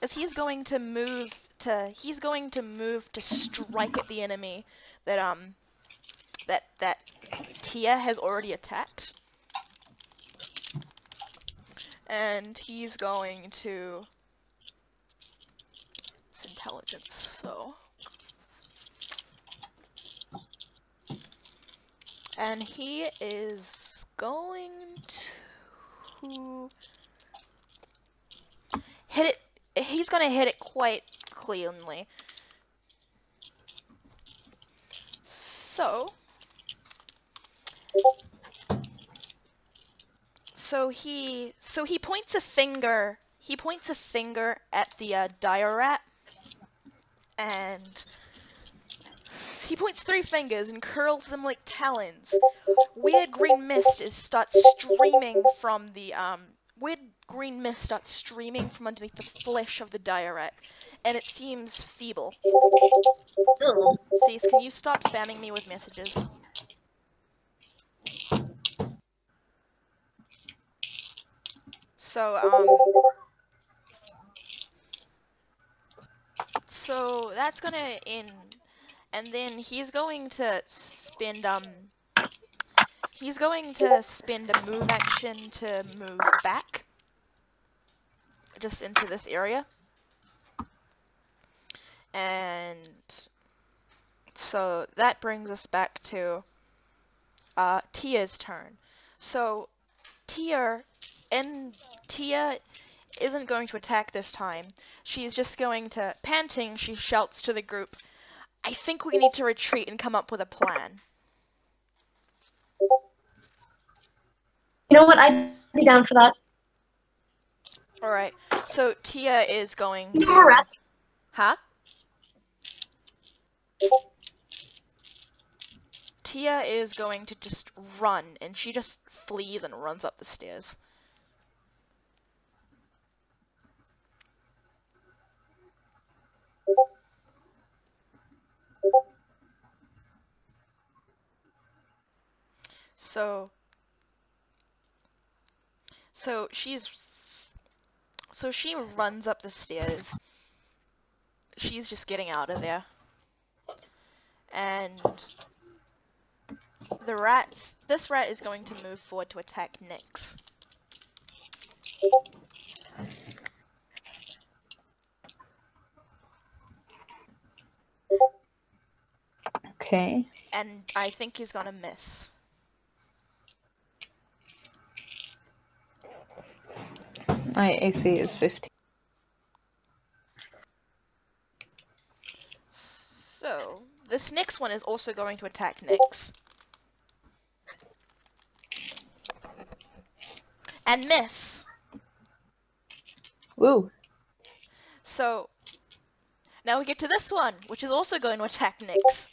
is he's going to move to strike at the enemy that that Tia has already attacked. And he's going to... It's intelligence, so... And he is going to... hit it. He's gonna hit it quite cleanly. So he points a finger. He points a finger at the dire rat, and he points 3 fingers and curls them like talons. Weird green mist starts streaming from the underneath the flesh of the dire rat, and it seems feeble. Ooh. Cease, can you stop spamming me with messages? So that's gonna end, and then he's going to spend a move action to move back, just into this area, and so that brings us back to Tia's turn. So Tia isn't going to attack this time. She's just going to, panting, she shouts to the group, I think we need to retreat and come up with a plan. You know what? I'd be down for that. Alright, so Tia is going You to... more rest. Huh? Tia is going to just run, and she just flees and runs up the stairs. So she runs up the stairs. She's just getting out of there. And this rat is going to move forward to attack Nyx. Okay. And I think he's gonna miss. My AC is 15. So, this next one is also going to attack Nyx. And miss. Woo. So, now we get to this one, which is also going to attack Nyx.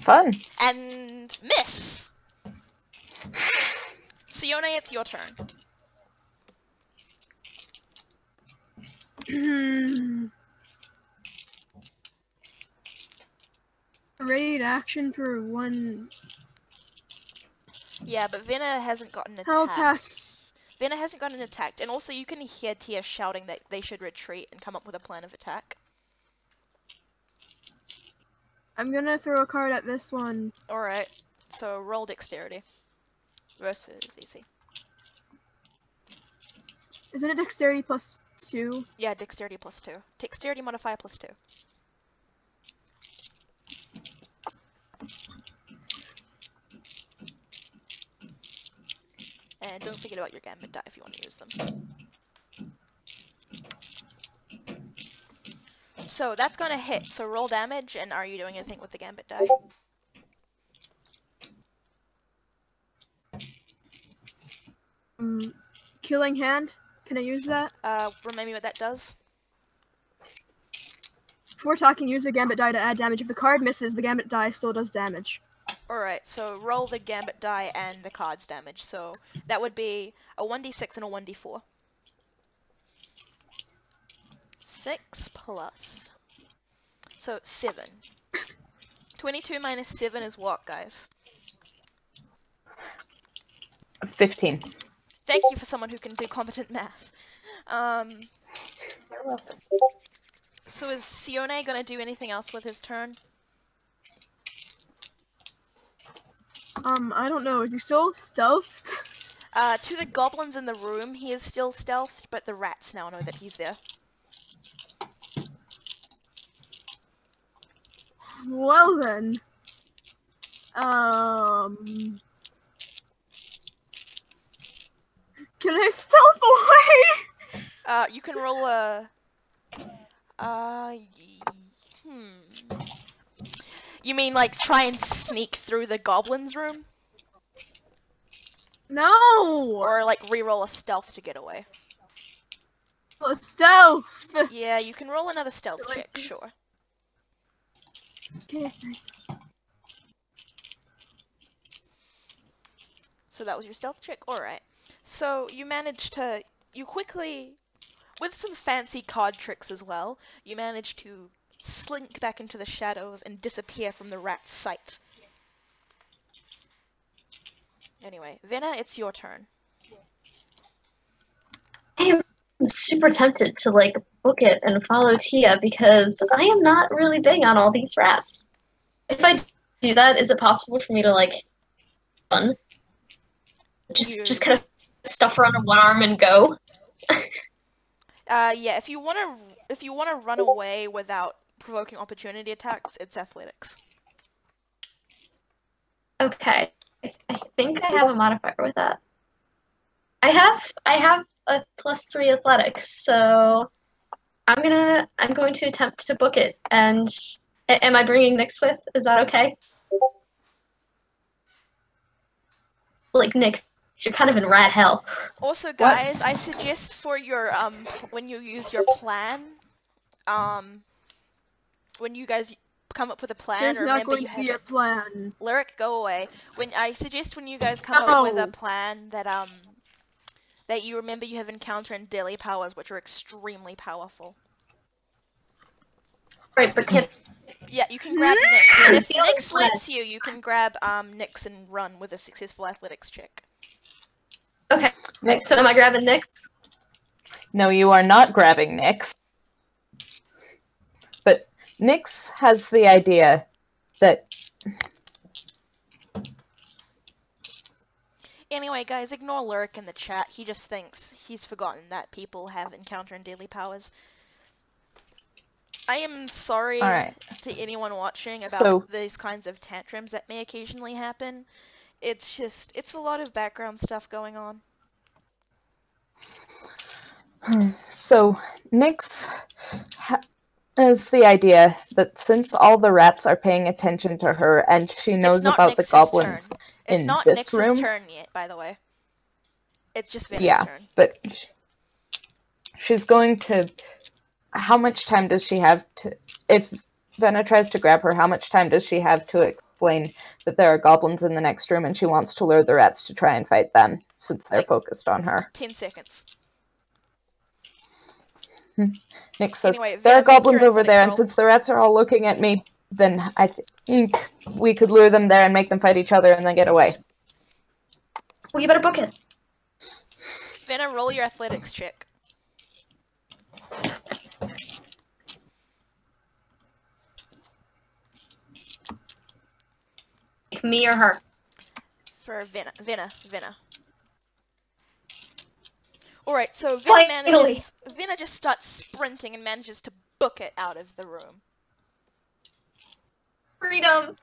Fun. And miss. Cione, it's your turn. Raid action for 1. Yeah, but Venna hasn't gotten attacked. I'll attack. Venna hasn't gotten attacked, and also you can hear Tia shouting that they should retreat and come up with a plan of attack. I'm gonna throw a card at this one. Alright, so roll dexterity. Versus AC. Isn't it dexterity plus 2? Yeah, dexterity plus 2. Dexterity modifier plus 2. And don't forget about your gambit die if you want to use them. So that's gonna hit, so roll damage, and are you doing anything with the gambit die? Killing hand? Can I use that? Remind me what that does? Before attacking, use the gambit die to add damage. If the card misses, the gambit die still does damage. Alright, so roll the gambit die and the card's damage. So that would be a 1d6 and a 1d4. 6 plus... So 7. 22 minus 7 is what, guys? 15. Thank you for someone who can do competent math. You're welcome. So is Cione gonna do anything else with his turn? I don't know. Is he still stealthed? To the goblins in the room, he is still stealthed, but the rats now know that he's there. Well then. Can I stealth away? You can roll a. Uh, You mean like try and sneak through the goblins' room, No! or like re-roll a stealth to get away? Stealth! Yeah, you can roll another stealth Like- check, sure. Okay. So that was your stealth check? Alright. So you managed to, you quickly, with some fancy card tricks as well, you managed to slink back into the shadows and disappear from the rat's sight. Anyway, Venna, it's your turn. I am super tempted to like book it and follow Tia because I am not really big on all these rats. If I do that, is it possible for me to like run? Just kind of stuff her under one arm and go? Yeah, if you wanna run away without provoking opportunity attacks, it's athletics. Okay. I think I have a modifier with that. I have a +3 athletics, so I'm going to attempt to book it. And am I bringing Nyx with? Is that okay? Like Nyx, you're kind of in rat hell. Also, guys, I suggest for your when you use your plan, when you guys come up with a plan, There's not remember going you to have be a it. plan. Lyric, go away. I suggest when you guys come up with a No. plan that you remember you have encounter and daily powers, which are extremely powerful. Right, but can't. Yeah, you can grab Nyx. And if Daily Nyx powers. lets you, you can grab Nyx and run with a successful athletics check. Okay. So am I grabbing Nyx? No, you are not grabbing Nyx. But Nyx has the idea that Anyway, guys, ignore Lyric in the chat. He just thinks he's forgotten that people have encounter and daily powers. I am sorry to anyone watching about these kinds of tantrums that may occasionally happen. It's a lot of background stuff going on. So Nyx has the idea that since all the rats are paying attention to her and she knows about the goblins in this room. It's not Nyx's turn yet, by the way. It's just Venna's turn. But she's going to. How much time does she have to? If Venna tries to grab her, how much time does she have to explain that there are goblins in the next room and she wants to lure the rats to try and fight them since they're focused on her? 10 seconds. Nyx says, Anyway, there are Venna, make goblins your over there, and athletics roll. since the rats are all looking at me, then I think we could lure them there and make them fight each other and then get away. Well, you better book it. Venna, roll your athletics check. Me or her? For Venna. Alright, so Venna just starts sprinting and manages to book it out of the room. Freedom!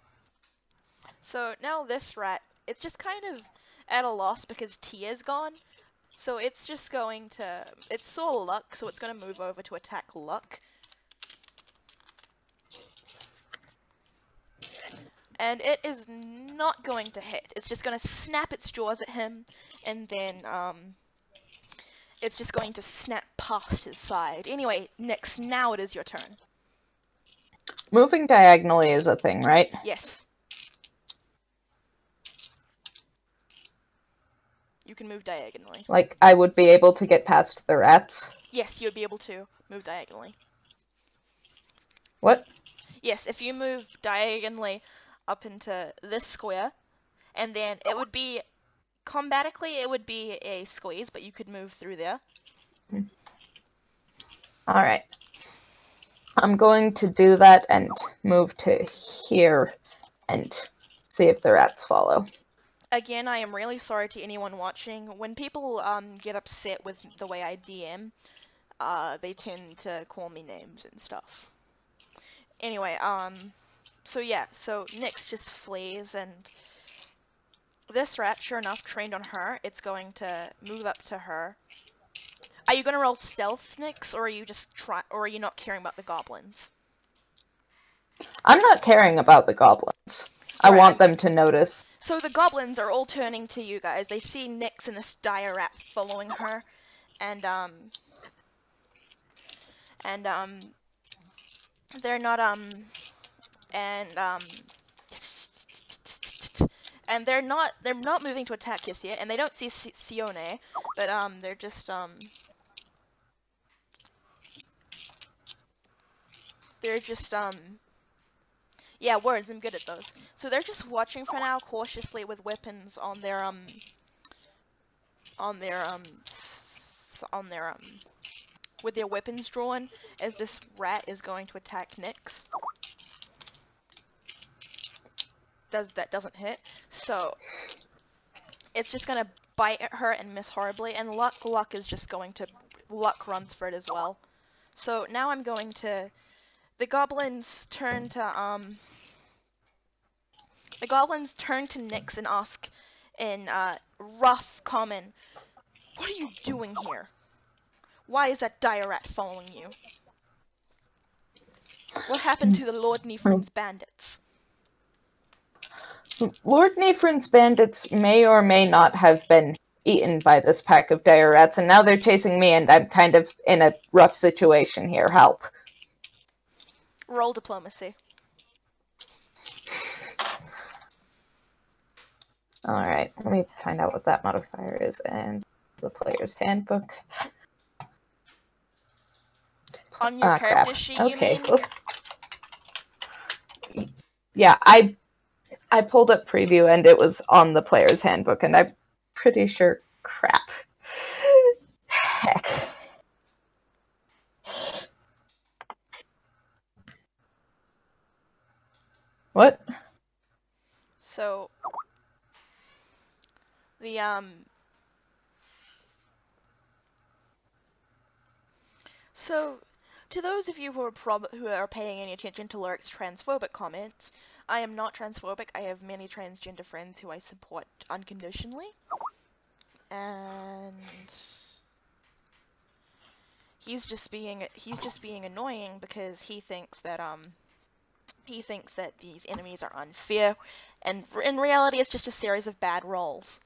So now this rat, it's just kind of at a loss because Tia's gone. So it's just going to, it saw Luck, so it's going to move over to attack Luck. And it is not going to hit. It's just going to snap its jaws at him, and then it's just going to snap past his side. Anyway, Nyx, now it is your turn. Moving diagonally is a thing, right? Yes. You can move diagonally. Like, I would be able to get past the rats? Yes, you would be able to move diagonally. What? Yes, if you move diagonally up into this square, and then it would be, combatically, it would be a squeeze, but you could move through there. Alright. I'm going to do that and move to here and see if the rats follow. Again, I am really sorry to anyone watching. When people get upset with the way I DM, they tend to call me names and stuff. Anyway, so yeah, so Nyx just flees, and this rat, sure enough, trained on her, it's going to move up to her. Are you gonna roll stealth, Nyx, or are you just or are you not caring about the goblins? I'm not caring about the goblins. I Right, want them to notice. So the goblins are all turning to you guys. They see Nyx and this dire rat following her, and and they're not and and they're not moving to attack just yet, and they don't see Cione, but they're just yeah, words, I'm good at those. So they're just watching for now, cautiously with weapons on their on their on their with their weapons drawn, as this rat is going to attack Nyx. That doesn't hit, so it's just gonna bite at her and miss horribly, and luck is just going to runs for it as well. So now I'm going to the goblins turn to Nyx and ask in rough common, "What are you doing here? Why is that dire rat following you? What happened to the Lord Nifrin's bandits?" Lord Nifrin's bandits may or may not have been eaten by this pack of dire rats, and now they're chasing me, and I'm kind of in a rough situation here. Help. Roll diplomacy. Alright, let me find out what that modifier is, and the player's handbook. On your character crap. sheet, Okay. you mean? Yeah, I pulled up preview and it was on the player's handbook, and I'm pretty sure. Crap. Heck. What? So the So, to those of you who are paying any attention to Lurik's transphobic comments, I am not transphobic. I have many transgender friends who I support unconditionally, and he's just being annoying because he thinks that these enemies are unfair, and in reality, it's just a series of bad rolls.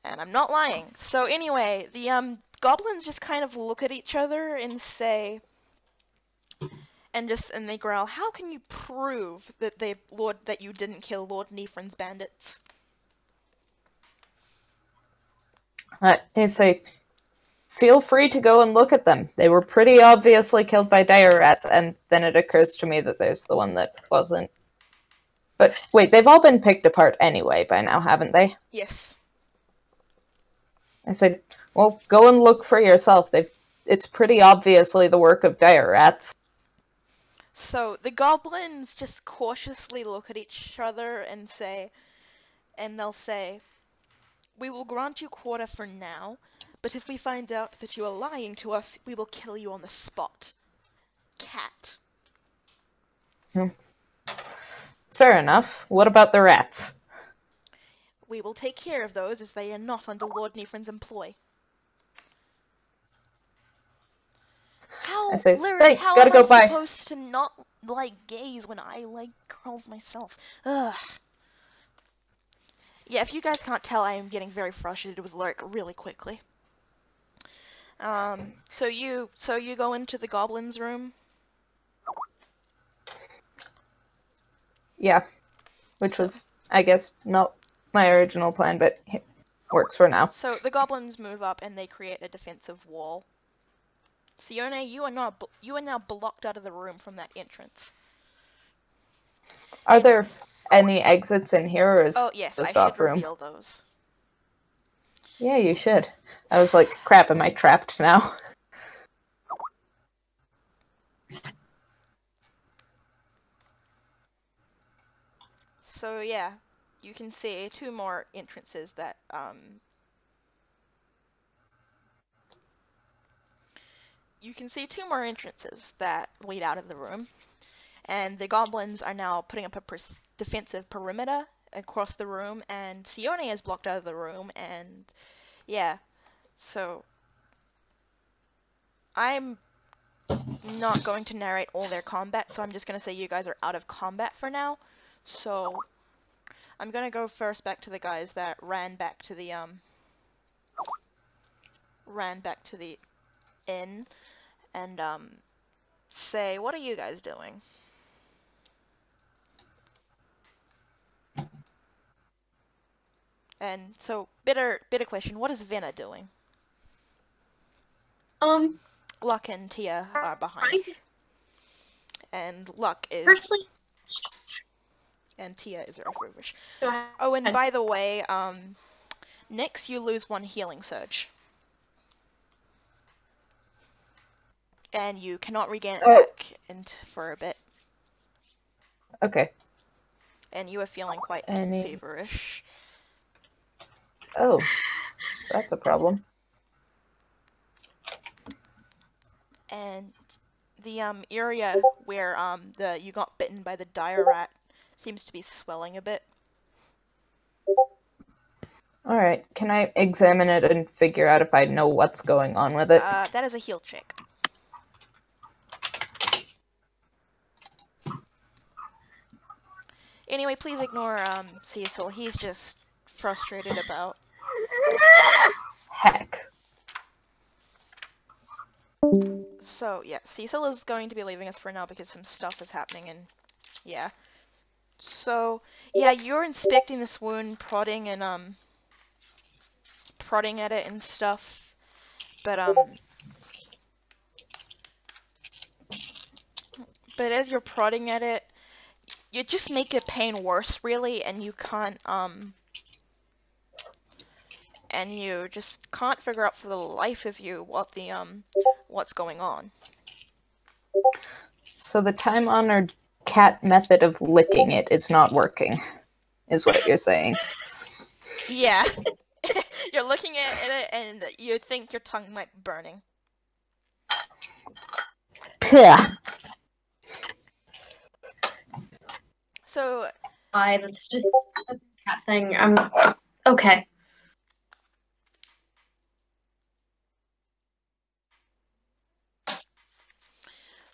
And I'm not lying. So anyway, the goblins just kind of look at each other and say, and they growl, "How can you prove that that you didn't kill Lord Nifrin's bandits?" They say, feel free to go and look at them. They were pretty obviously killed by dire rats, and then it occurs to me that there's the one that wasn't. But wait, they've all been picked apart anyway by now, haven't they? Yes. I said, well, go and look for yourself. It's pretty obviously the work of dire rats. So the goblins just cautiously look at each other and they'll say, "We will grant you quarter for now, but if we find out that you are lying to us, we will kill you on the spot. Cat." Fair enough. What about the rats? "We will take care of those, as they are not under Lord Nifrin's employ." I say, Lyric, thanks, how gotta am I go by. supposed to not like gays when I like girls myself? Ugh. Yeah, if you guys can't tell, I am getting very frustrated with Lyric really quickly. So you go into the goblins' room? Yeah. Which was, I guess, not my original plan, but it works for now. So the goblins move up and they create a defensive wall. Cione, you are now blocked out of the room from that entrance. Are there any exits in here, or is Oh yes, this I off should room? reveal those. Yeah, you should. I was like, crap, am I trapped now? So yeah, you can see two more entrances that lead out of the room, and the goblins are now putting up a defensive perimeter across the room, and Cione is blocked out of the room, and Yeah. So I'm not going to narrate all their combat, so I'm just gonna say you guys are out of combat for now. So I'm gonna go first back to the guys that ran back to the inn and say, what are you guys doing? And so bitter question, what is Venna doing? Luck and Tia are behind. Right. And Luck is Firstly, and Tia is rubbish. go ahead. Oh, and by the way, Nyx, you lose 1 healing surge. And you cannot regain it back for a bit. Okay. And you are feeling quite feverish. Oh, that's a problem. And the area where you got bitten by the dire rat seems to be swelling a bit. Alright, can I examine it and figure out if I know what's going on with it? That is a heal check. Anyway, please ignore Cecil. He's just frustrated about. Heck. So yeah, Cecil is going to be leaving us for now because some stuff is happening, and yeah. So yeah, you're inspecting this wound, prodding and prodding at it and stuff, but as you're prodding at it, you just make the pain worse, really, and you can't and you just can't figure out for the life of you what the what's going on. So the time-honored cat method of licking it is not working, is what you're saying. Yeah. You're looking at it and you think your tongue might be burning. Yeah. So That's just a cat thing. Okay.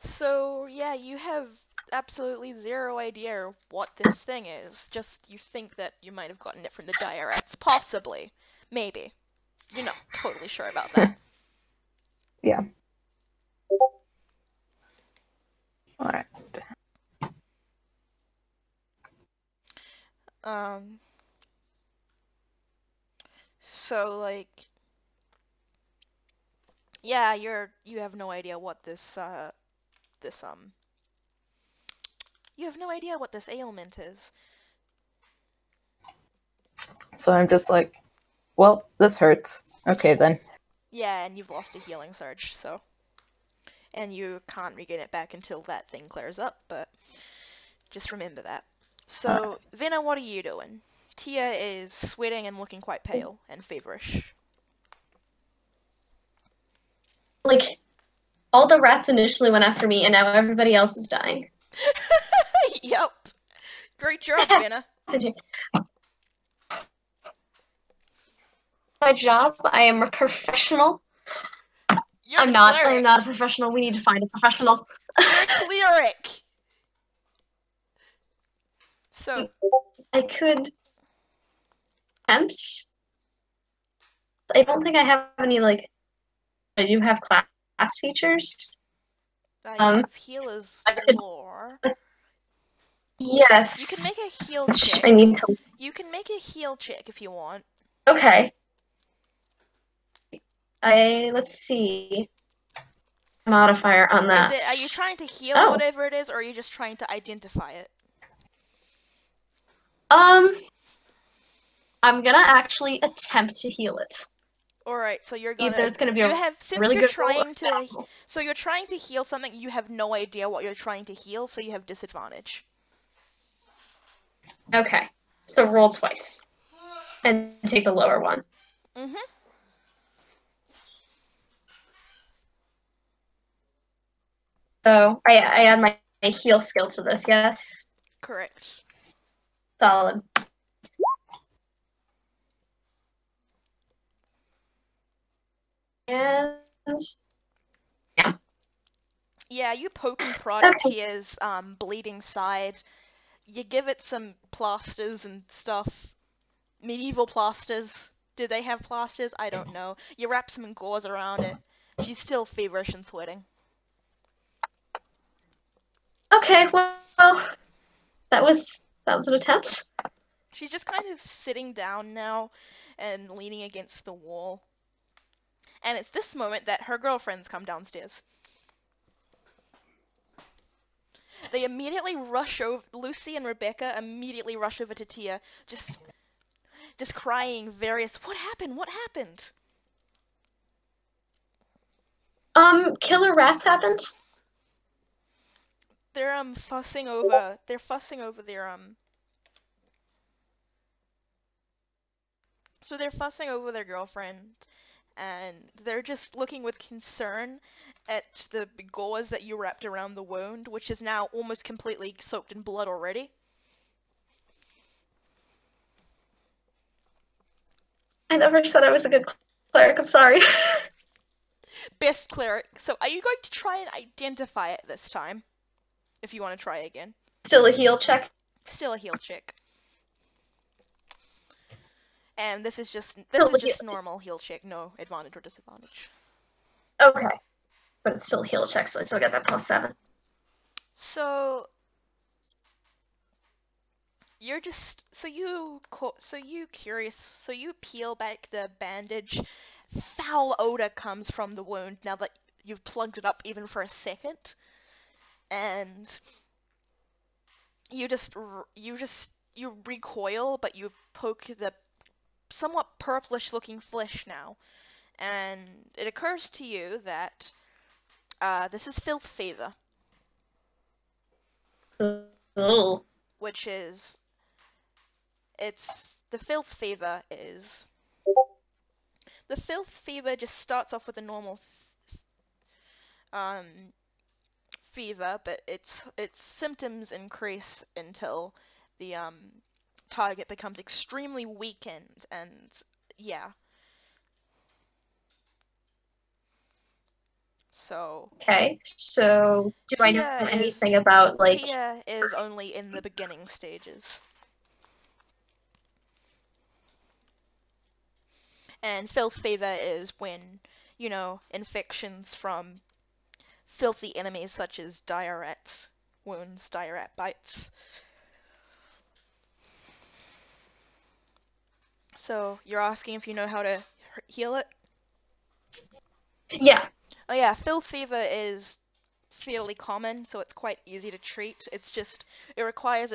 So yeah, you have absolutely zero idea what this thing is. Just you think that you might have gotten it from the dire rats, possibly, maybe. You're not totally sure about that. Yeah. Alright. So like, yeah, you have no idea what you have no idea what this ailment is. So I'm just like, well, this hurts. Okay, then. Yeah, and you've lost a healing surge, so. And you can't regain it back until that thing clears up, but just remember that. So, Venna, what are you doing? Tia is sweating and looking quite pale and feverish. Like, all the rats initially went after me, and now everybody else is dying. Yep. Great job, Venna. My job, I am a professional. You're I'm not a professional. We need to find a professional. You're a cleric. So I could attempt. I don't think I have any, like, I do have class features. you have healer's lore. Yes. You can make a heal check. I need to. You can make a heal check if you want. Okay. Let's see. Modifier on that. Are you trying to heal whatever it is, or are you just trying to identify it? I'm gonna actually attempt to heal it. Alright, so you're gonna. Either it's gonna be Since you're trying to. So you're trying to heal something, you have no idea what you're trying to heal, so you have disadvantage. Okay. So roll twice. And take the lower one. Mm-hmm. So I add my heal skill to this, yes? Correct. Solid. Yeah, you poke and prod at Okay. Tia's bleeding side. You give it some plasters and stuff. Medieval plasters. Do they have plasters? I don't know. You wrap some gauze around it. She's still feverish and sweating. Okay, well, that was an attempt. She's just kind of sitting down now and leaning against the wall. And it's this moment that her girlfriends come downstairs. They immediately rush over. Lucy and Rebecca immediately rush over to Tia, just crying various. What happened? What happened? Killer rats happened. They're fussing over. They're fussing over their So they're fussing over their girlfriend, and they're just looking with concern at the gauze that you wrapped around the wound, which is now almost completely soaked in blood already. I never said I was a good cleric, I'm sorry. Best cleric. So are you going to try and identify it this time? If you want to try again. Still a heal check. Still a heal check. And this is just normal heal check, no advantage or disadvantage. Okay. But it's still a heal check, so I still get that +7. So you're just so you peel back the bandage. Foul odor comes from the wound now that you've plugged it up even for a second, and you recoil, but you poke the somewhat purplish looking flesh now, and it occurs to you that this is filth fever, Oh. which is the filth fever just starts off with a normal fever, but its symptoms increase until the target becomes extremely weakened, and yeah. So Okay, so do I know Tia anything about, like... Tia is only in the beginning stages. And filth fever is when, infections from filthy enemies such as dire rat wounds, dire rat bites. So you're asking if you know how to heal it? Yeah. Oh yeah, filth fever is fairly common, so it's quite easy to treat. It's just, it requires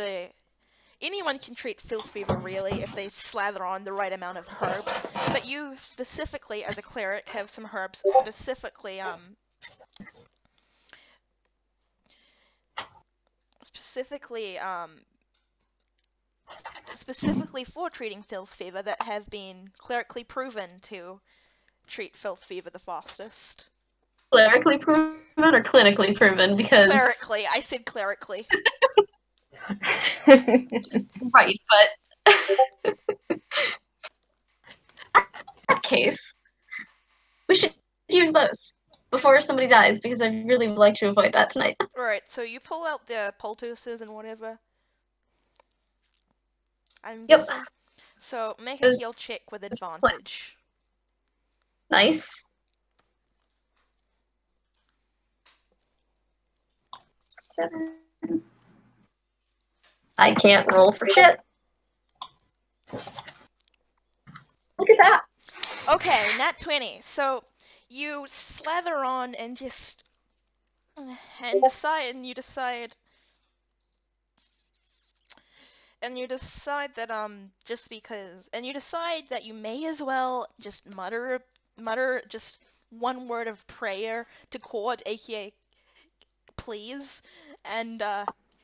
anyone can treat filth fever really if they slather on the right amount of herbs, but you specifically as a cleric have some herbs specifically for treating filth fever that have been clerically proven to treat filth fever the fastest. Clerically proven or clinically proven? Because... Clerically, I said clerically. Right, but... in that case, we should use those before somebody dies, because I really would like to avoid that tonight. Alright, so you pull out the poultices and whatever. I'm Yep. guessing. So make a heal check with advantage. Nice. 7. I can't roll for shit. Look at that. Okay, nat 20. So you slather on and just you decide that you may as well just mutter just one word of prayer to Cord, aka please, and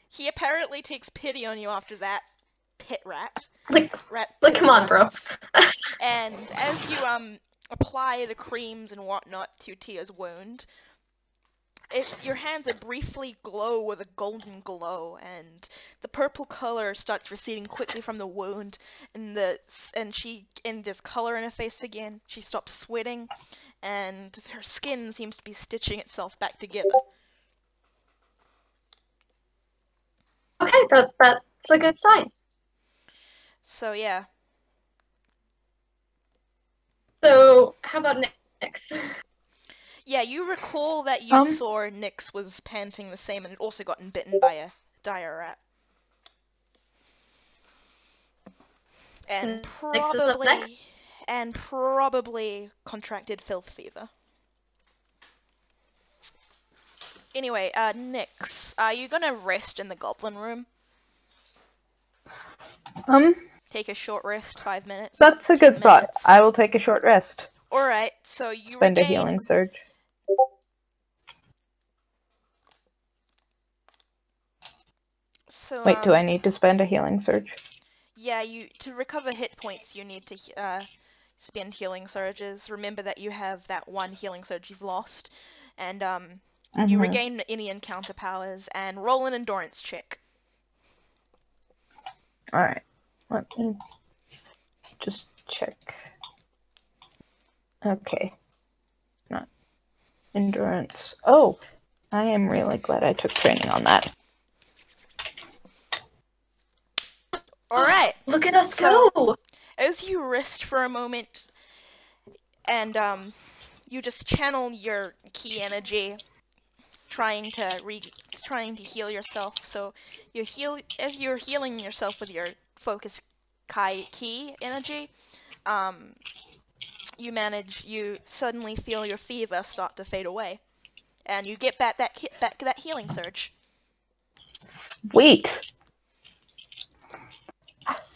he apparently takes pity on you after that, pit rat. Like, come on, bro. And as you apply the creams and whatnot to Tia's wound, your hands are briefly glow with a golden glow, and the purple color starts receding quickly from the wound, and there's color in her face again. She stops sweating, and her skin seems to be stitching itself back together. Okay, that's a good sign. So yeah. So, how about Nyx? Yeah, you recall that you saw Nyx was panting the same and had also gotten bitten by a dire rat. And Nyx is up next. probably contracted filth fever. Anyway, Nyx, are you gonna rest in the goblin room? Take a short rest, 5 minutes. That's a 10 good thought. minutes. I will take a short rest. Alright, so you Spend regain... a healing surge. So, Wait, do I need to spend a healing surge? Yeah, to recover hit points, you need to spend healing surges. Remember that you have that one healing surge you've lost, and you regain any encounter powers. And roll an endurance check. All right, let me just check. Okay, not endurance. Oh, I am really glad I took training on that. Alright! Look at us go! As you rest for a moment, and you just channel your ki energy, trying to heal yourself. So as you're healing yourself with your focus ki energy, you suddenly feel your fever start to fade away, and you get back that healing surge. Sweet.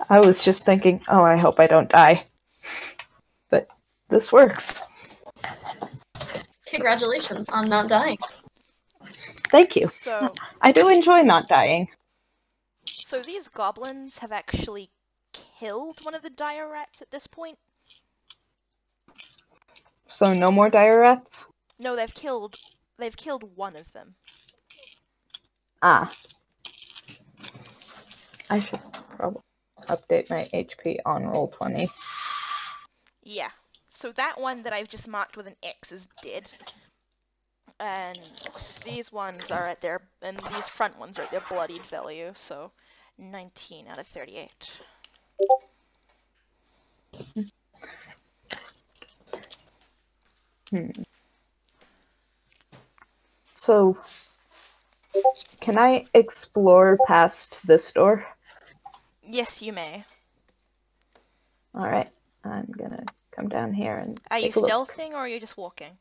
I was just thinking, oh, I hope I don't die. But this works. Congratulations on not dying. Thank you. So I do enjoy not dying. So these goblins have actually killed one of the dire rats at this point. So no more dire rats? No, they've killed one of them. Ah. I should probably update my HP on Roll20. Yeah. So that one that I've just marked with an X is dead. And these ones are at and these front ones are at their bloodied value, so 19 out of 38. So, can I explore past this door? Yes, you may. Alright, I'm gonna come down here and Are you take a look. stealthing or are you just walking?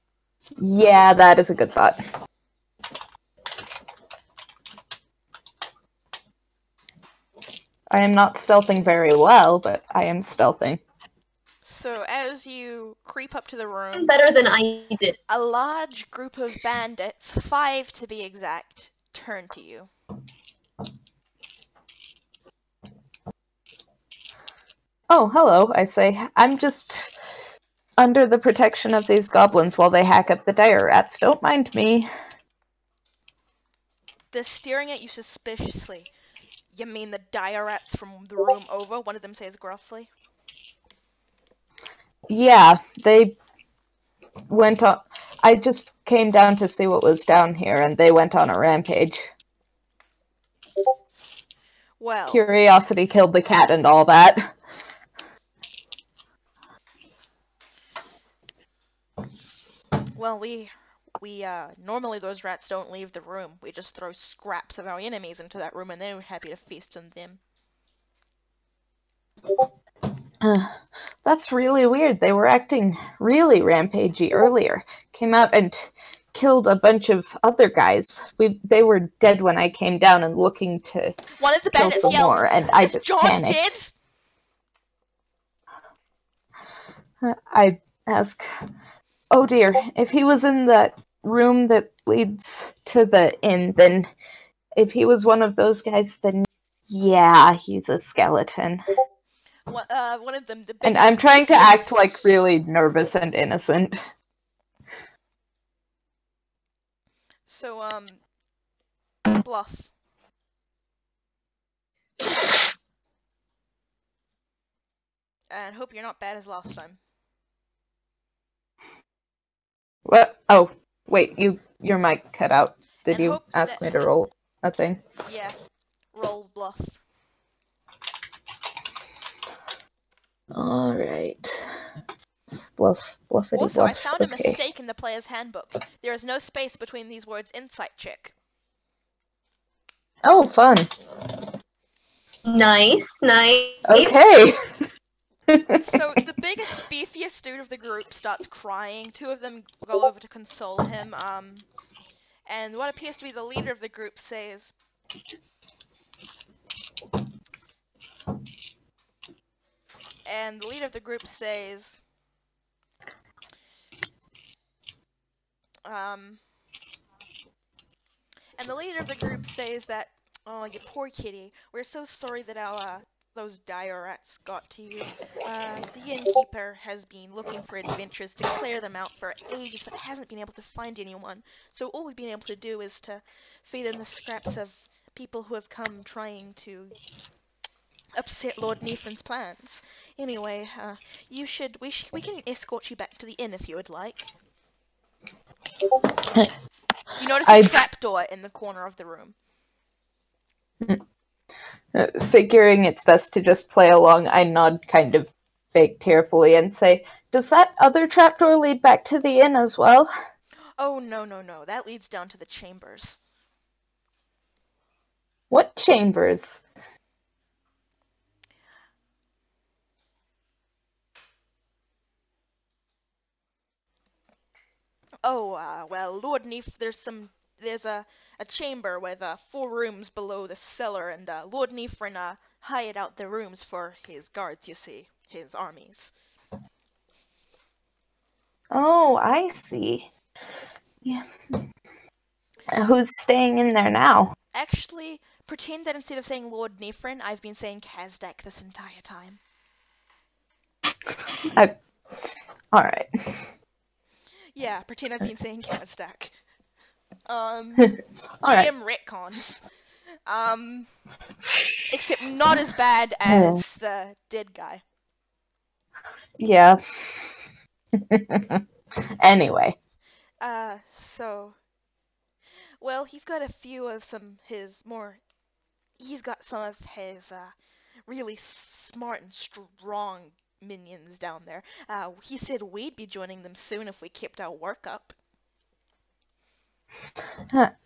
Yeah, that is a good thought. I am not stealthing very well, but I am stealthing. So as you creep up to the room, Better than I did. a large group of bandits, 5 to be exact, turn to you. Oh, hello, I say. I'm just under the protection of these goblins while they hack up the dire rats. Don't mind me. They're staring at you suspiciously. You mean the dire rats from the room over? One of them says gruffly. Yeah, they went on... I just came down to see what was down here, and they went on a rampage. Well... Curiosity killed the cat and all that. Well, normally those rats don't leave the room. We just throw scraps of our enemies into that room and they're happy to feast on them. That's really weird. They were acting really rampagey earlier. Came out and killed a bunch of other guys. They were dead when I came down and looking to One of the kill bandits some yells, more, and I "Is just John panicked. dead?" I ask, oh dear, if he was in that room that leads to the inn, then if he was one of those guys, then yeah, he's a skeleton. One of them, and I'm trying to act like really nervous and innocent. So, bluff. And hope you're not bad as last time. What? Oh, wait, your mic cut out. Did And you hope ask that- me to roll a thing? Yeah. Roll bluff. Alright. Bluffity Also, bluff. I found a Okay. mistake in the player's handbook. There is no space between these words insight check. Oh, fun. Nice. Okay. So, the biggest, beefiest dude of the group starts crying. Two of them go over to console him. And what appears to be the leader of the group says... And the leader of the group says... And the leader of the group says that, oh, you poor kitty, we're so sorry that our, those dire rats got to you. The innkeeper has been looking for adventurers to clear them out for ages, but hasn't been able to find anyone. So all we've been able to do is to feed in the scraps of people who have come trying to upset Lord Nefrin's plans. Anyway, we can escort you back to the inn if you would like. You notice a trapdoor in the corner of the room. Figuring it's best to just play along, I nod kind of fake tearfully and say, does that other trapdoor lead back to the inn as well? Oh, no. That leads down to the chambers. What chambers? Oh, well, Lord Neef, there's a chamber with 4 rooms below the cellar, and Lord Nefrin hired out the rooms for his guards, you see, his armies. Oh, I see. Yeah. Who's staying in there now? Actually, pretend that instead of saying Lord Nefrin, I've been saying Kazdak this entire time. Alright. Yeah, pretend I've been saying Kazdak. Alright. DM retcons. Except not as bad as the dead guy. Yeah. Anyway. Well, he's got a few of he's got some of his, really smart and strong minions down there. He said we'd be joining them soon if we kept our work up.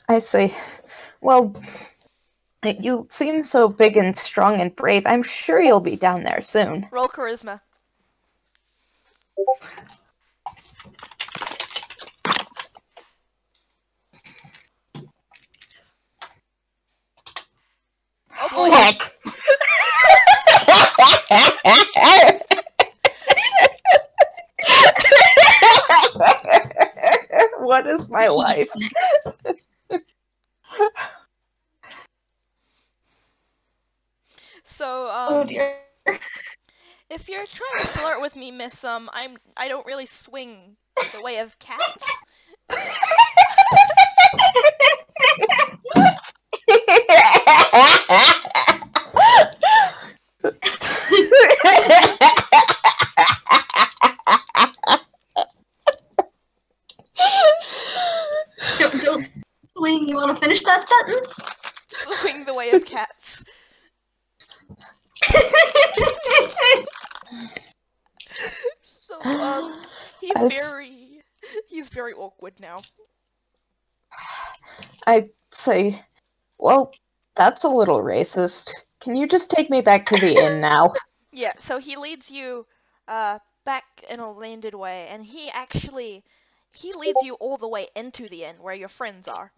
I see. Well, you seem so big and strong and brave. I'm sure you'll be down there soon. Roll charisma. Oh boy. Heck. What is my life? So, Oh dear. if you're trying to flirt with me, miss, I don't really swing the way of cats. Don't swing. You want to finish that sentence? Swing the way of cats. So, he's very awkward now. I'd say, well, that's a little racist. Can you just take me back to the inn now? Yeah, so he leads you, back in a landed way, and he leads you all the way into the inn where your friends are.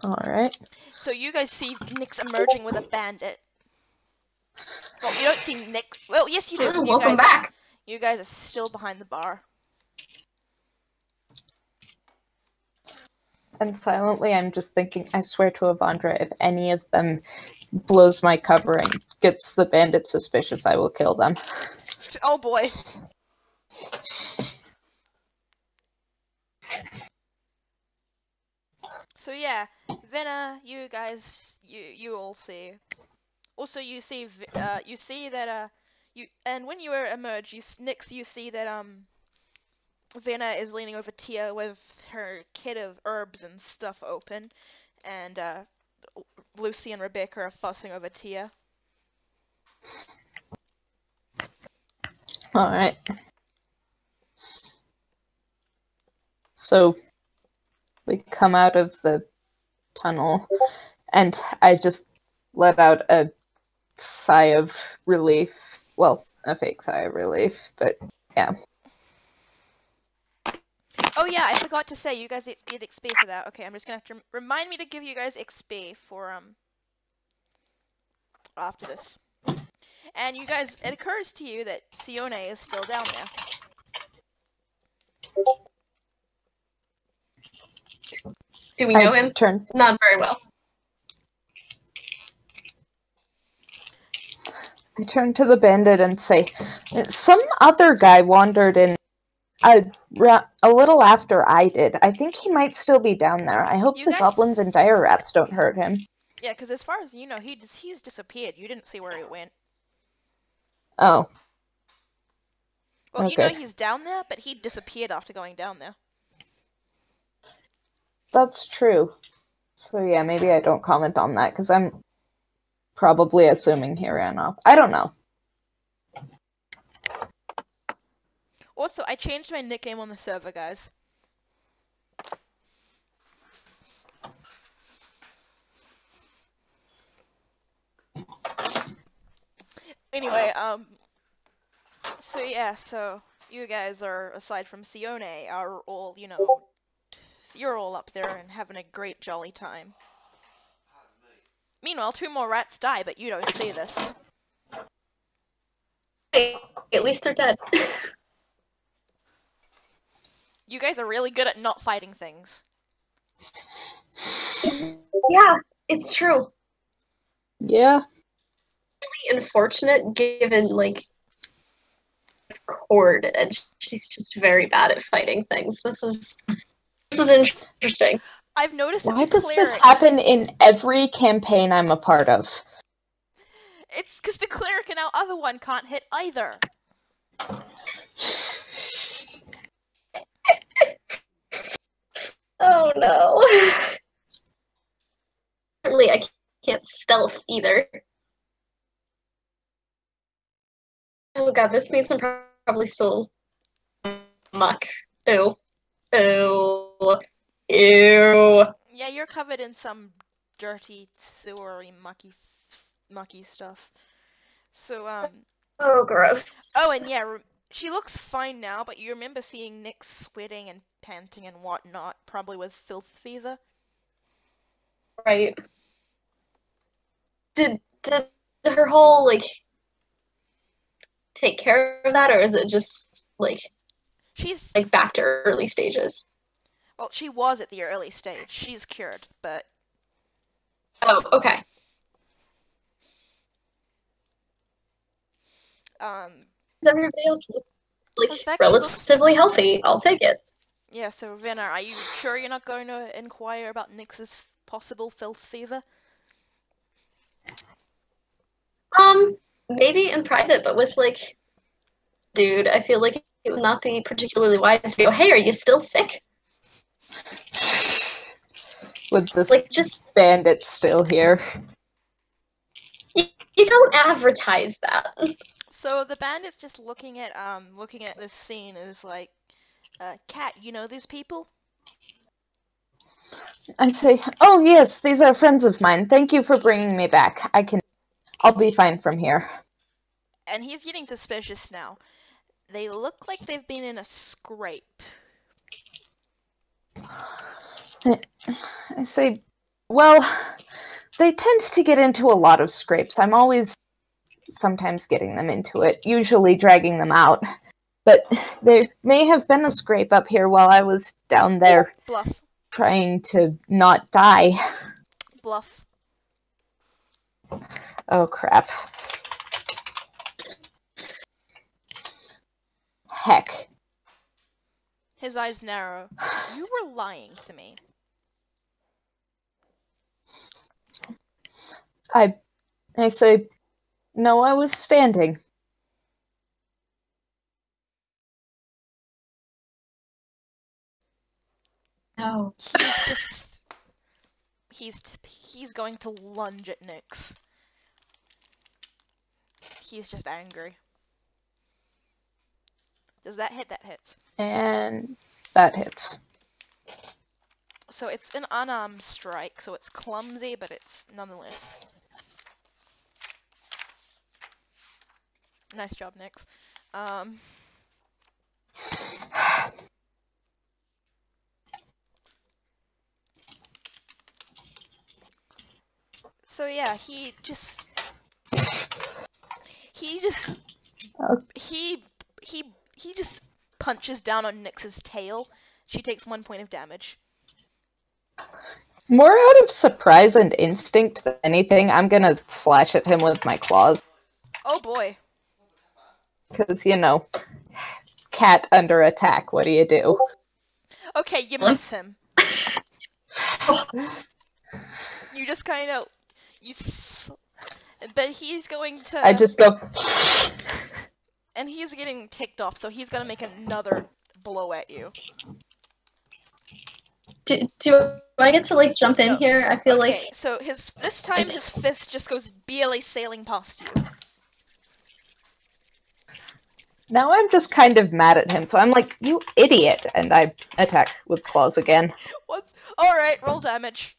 Alright. So you guys see Nyx emerging with a bandit. Well, you don't see Nyx. Well, yes, you do. Oh, welcome back. You guys are still behind the bar. And silently, I'm just thinking, I swear to Avandra, if any of them blows my cover and gets the bandit suspicious, I will kill them. Oh boy. So yeah, Venna, you guys, you all see. Also, you see, you see that and when you emerge, Nyx, you see that Venna is leaning over Tia with her kit of herbs and stuff open, and Lucy and Rebecca are fussing over Tia. Alright. So, we come out of the tunnel, and I just let out a sigh of relief. Well, a fake sigh of relief, but yeah. Oh yeah, I forgot to say, you guys get XP for that. Okay, I'm just gonna have to remind me to give you guys XP for after this. And you guys, it occurs to you that Cione is still down there. Do we know him? Turn. Not very well. I turn to the bandit and say, some other guy wandered in a little after I did. I think he might still be down there. I hope You the guys- goblins and dire rats don't hurt him. Yeah, because as far as you know, he's disappeared. You didn't see where he went. Oh. Well, Okay. you know he's down there, but he disappeared after going down there. That's true. So yeah, maybe I don't comment on that, because I'm probably assuming he ran off. I don't know. Also, I changed my nickname on the server, guys. Anyway, so yeah, so you guys are, aside from Cione, are all, you know, you're all up there and having a great jolly time. Meanwhile, 2 more rats die, but you don't see this. Hey, at least they're dead. You guys are really good at not fighting things. Yeah, it's true. Yeah. Really unfortunate given, like, Cord, and she's just very bad at fighting things. This is interesting. I've noticed that Why the does this clerics... happen in every campaign I'm a part of? It's because the cleric in our other one can't hit either. Oh no. Apparently I can't stealth either. Oh god, this means I'm probably still muck. Ew. Ew. Ew. Yeah, you're covered in some dirty, sewery, mucky stuff. So, Oh, gross. oh, and yeah, she looks fine now, but you remember seeing Nyx sweating and panting and whatnot, probably with filth fever. Right. Did her whole, like, take care of that, or is it just, like back to early stages? Well, she was at the early stage. She's cured, but... Oh, okay. Does everybody else look, like, relatively healthy? I'll take it. Yeah, so Venna, are you sure you're not going to inquire about Nyx's possible filth fever? Maybe in private, but with, like, dude, I feel like it would not be particularly wise to go, hey, are you still sick? With this, like, just bandit still here. You don't advertise that. So the bandit's just looking at this scene is like, Cat, you know these people? I say, oh yes, these are friends of mine. Thank you for bringing me back. I'll be fine from here. And he's getting suspicious now. They look like they've been in a scrape. I say, well, they tend to get into a lot of scrapes. I'm always sometimes getting them into it, usually dragging them out. But there may have been a scrape up here while I was down there. Bluff. Trying to not die. Bluff. Oh, crap. Heck. His eyes narrow. You were lying to me. I say, no, I was standing. No. He's going to lunge at Nyx. He's just angry. Does that hit? That hits. And that hits. So it's an unarmed strike, so it's clumsy, but it's nonetheless. Nice job, Nyx. So yeah, he just punches down on Nyx's tail. She takes 1 point of damage. More out of surprise and instinct than anything, I'm gonna slash at him with my claws. Oh boy. Because, you know, cat under attack, what do you do? Okay, you miss him. You just kind of... But he's going to... I just go... And he's getting ticked off, so he's gonna make another blow at you. Do I get to, like, jump in No. here? I feel Okay, like... so this time his fist just goes barely sailing past you. Now I'm just kind of mad at him, so I'm like, you idiot! And I attack with claws again. What's... Alright, roll damage.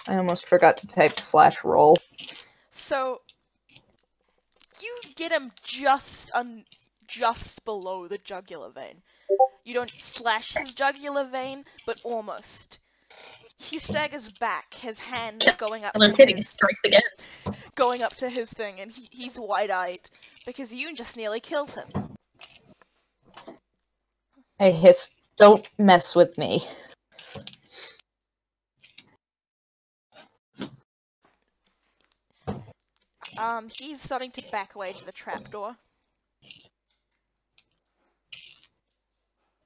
I almost forgot to type /roll. So... You get him just below the jugular vein. You don't slash his jugular vein, but almost. He staggers back, his hand going up to strikes again. going up to his thing, and he's wide-eyed because you just nearly killed him. I hiss, don't mess with me. He's starting to back away to the trapdoor.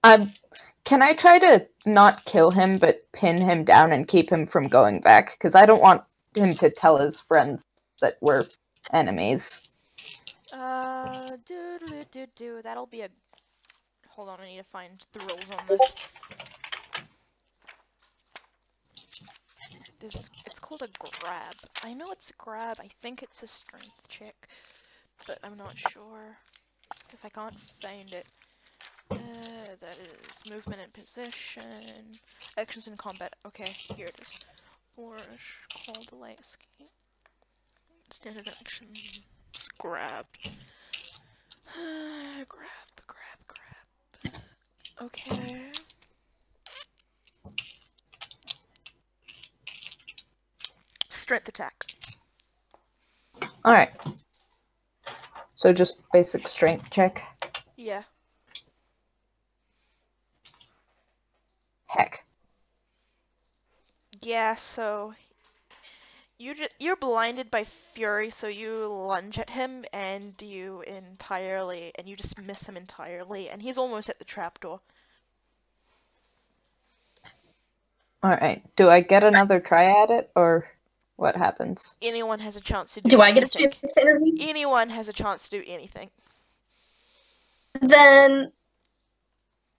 Can I try to not kill him, but pin him down and keep him from going back? Because I don't want him to tell his friends that we're enemies. That'll be a... Hold on, I need to find the rules on this. It's called a grab. I know it's a grab. I think it's a strength check, but I'm not sure if I can't find it. That is movement and position, actions in combat. Okay, here it is. Flourish, call, delay, escape. Standard actions. Grab. grab. Okay. Strength attack. Alright. So just basic strength check. Yeah. Heck. Yeah, so you're blinded by fury, so you lunge at him and you just miss him entirely, and he's almost at the trapdoor. Alright. Do I get another try at it, or what happens? Anyone has a chance to do Do I anything. get a chance to intervene? Anyone has a chance to do anything. Then...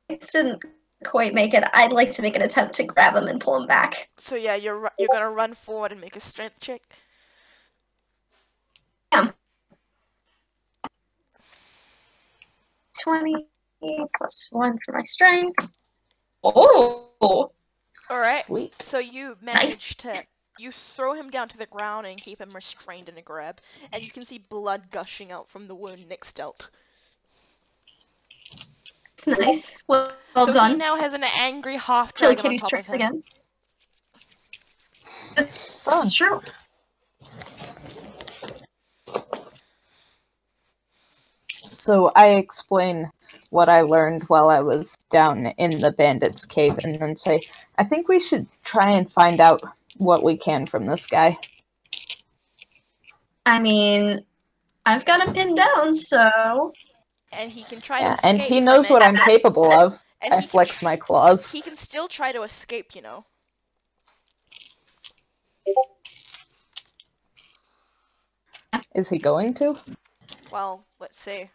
It didn't quite make it. I'd like to make an attempt to grab him and pull him back. So yeah, you're gonna run forward and make a strength check. Yeah. 20 plus 1 for my strength. Oh! Alright, Sweet. so you manage to... You throw him down to the ground and keep him restrained in a grab, and you can see blood gushing out from the wound Nyx dealt. It's nice. Well So done. he now has an angry half Kill dragon on Kitty top of strikes him. again. This is true. So I explain what I learned while I was down in the bandits' cave and then say, I think we should try and find out what we can from this guy. I mean, I've got him pinned down, so... And he can try to Yeah, escape and he from knows it. what I'm capable of. And I flex my claws. He can still try to escape, you know. Is he going to? Well, let's see.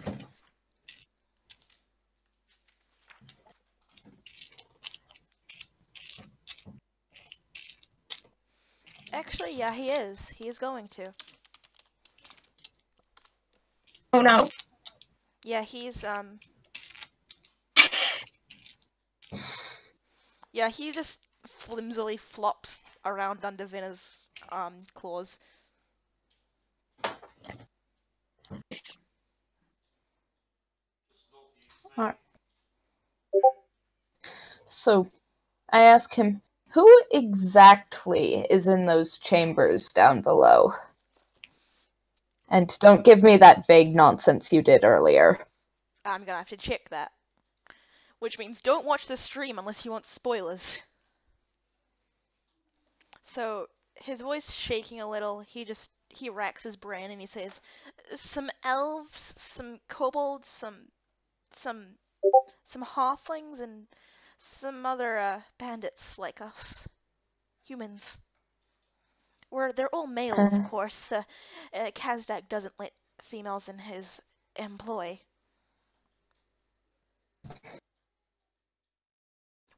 Actually, yeah, he is. He is going to. Oh no. Yeah, he's yeah, he just flimsily flops around under Venna's claws. Alright. So, I ask him, who exactly is in those chambers down below? And don't give me that vague nonsense you did earlier. I'm gonna have to check that. Which means don't watch the stream unless you want spoilers. So, his voice shaking a little, he racks his brain and he says, some elves, some kobolds, some halflings, and some other bandits like us. Humans. They're all male, of course. Kazdak doesn't let females in his employ.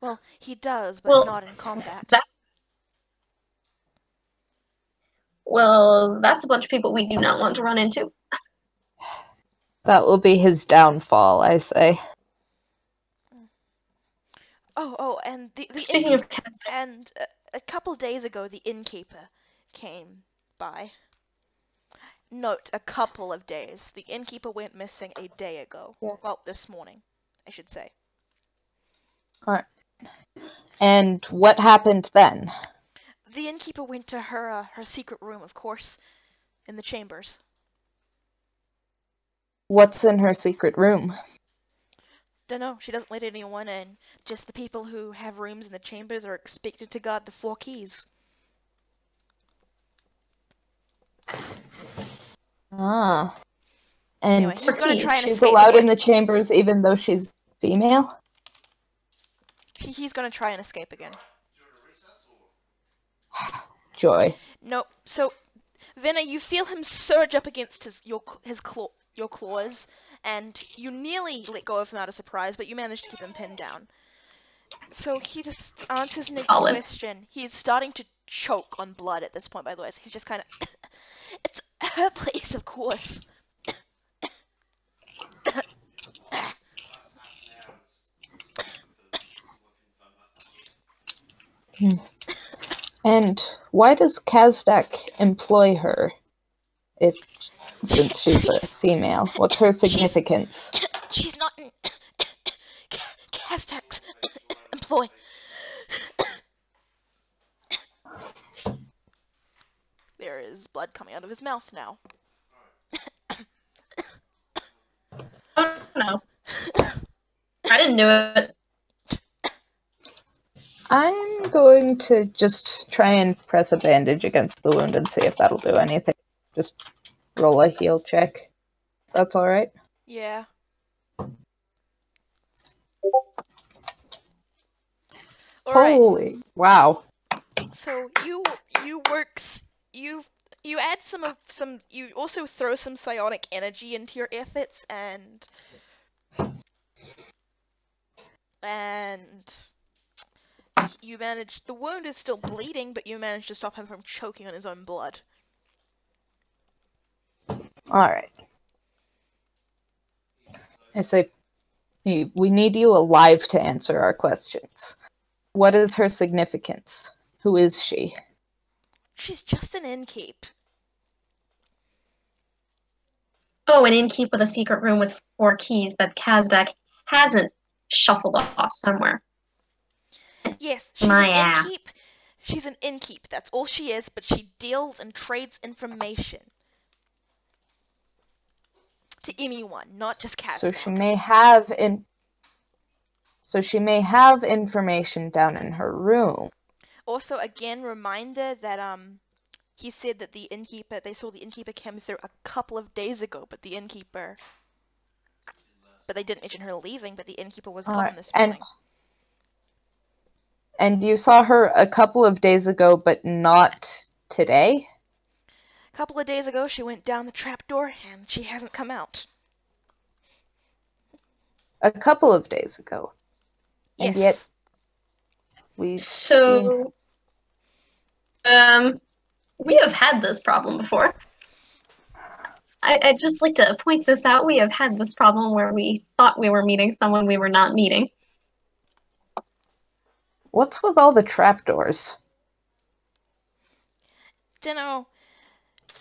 Well, he does, but Well, not in combat. Well, that's a bunch of people we do not want to run into. That will be his downfall, I say. Oh, and Speaking of cats, and a couple days ago, the innkeeper came by. Note, a couple of days. The innkeeper went missing a day ago. Yeah. Well, this morning, I should say. Alright. And what happened then? The innkeeper went to her secret room, of course, in the chambers. What's in her secret room? Dunno, she doesn't let anyone in. Just the people who have rooms in the chambers are expected to guard the 4 keys. Ah. And Anyway, he's gonna try and she's escape allowed again. in the chambers even though she's female? He's gonna try and escape again. Joy. Nope. So, Venna, you feel him surge up against your claws, and you nearly let go of him out of surprise, but you manage to keep him pinned down. So he just answers Nig's Solid. question. He's starting to choke on blood at this point, by the way. So he's just kind of... It's her place, of course. And why does Kazdak employ her? Since she's a female. What's her significance? She's not in Kazdak's employ. There is blood coming out of his mouth now. oh no. I didn't do it. I'm going to just try and press a bandage against the wound and see if that'll do anything. Just roll a heal check. That's alright? Yeah. Alright. Holy wow. So you add you also throw some psionic energy into your efforts and you manage, the wound is still bleeding, but you manage to stop him from choking on his own blood. Alright. I say, we need you alive to answer our questions. What is her significance? Who is she? She's just an innkeep. Oh, an innkeep with a secret room with 4 keys that Kazdak hasn't shuffled off somewhere. Yes, she's My an innkeep. ass. She's an innkeep, that's all she is, but she deals and trades information. To anyone, not just Kazdak. So she may have information down in her room. Also, again, reminder that he said that they saw the innkeeper come through a couple of days ago, but the innkeeper but they didn't mention her leaving, but the innkeeper was Alright, gone this morning. And you saw her a couple of days ago, but not today? A couple of days ago, she went down the trapdoor, and she hasn't come out. A couple of days ago. Yes. And yet, we've seen... So, we have had this problem before. I'd just like to point this out. We have had this problem where we thought we were meeting someone we were not meeting. What's with all the trapdoors? Dunno.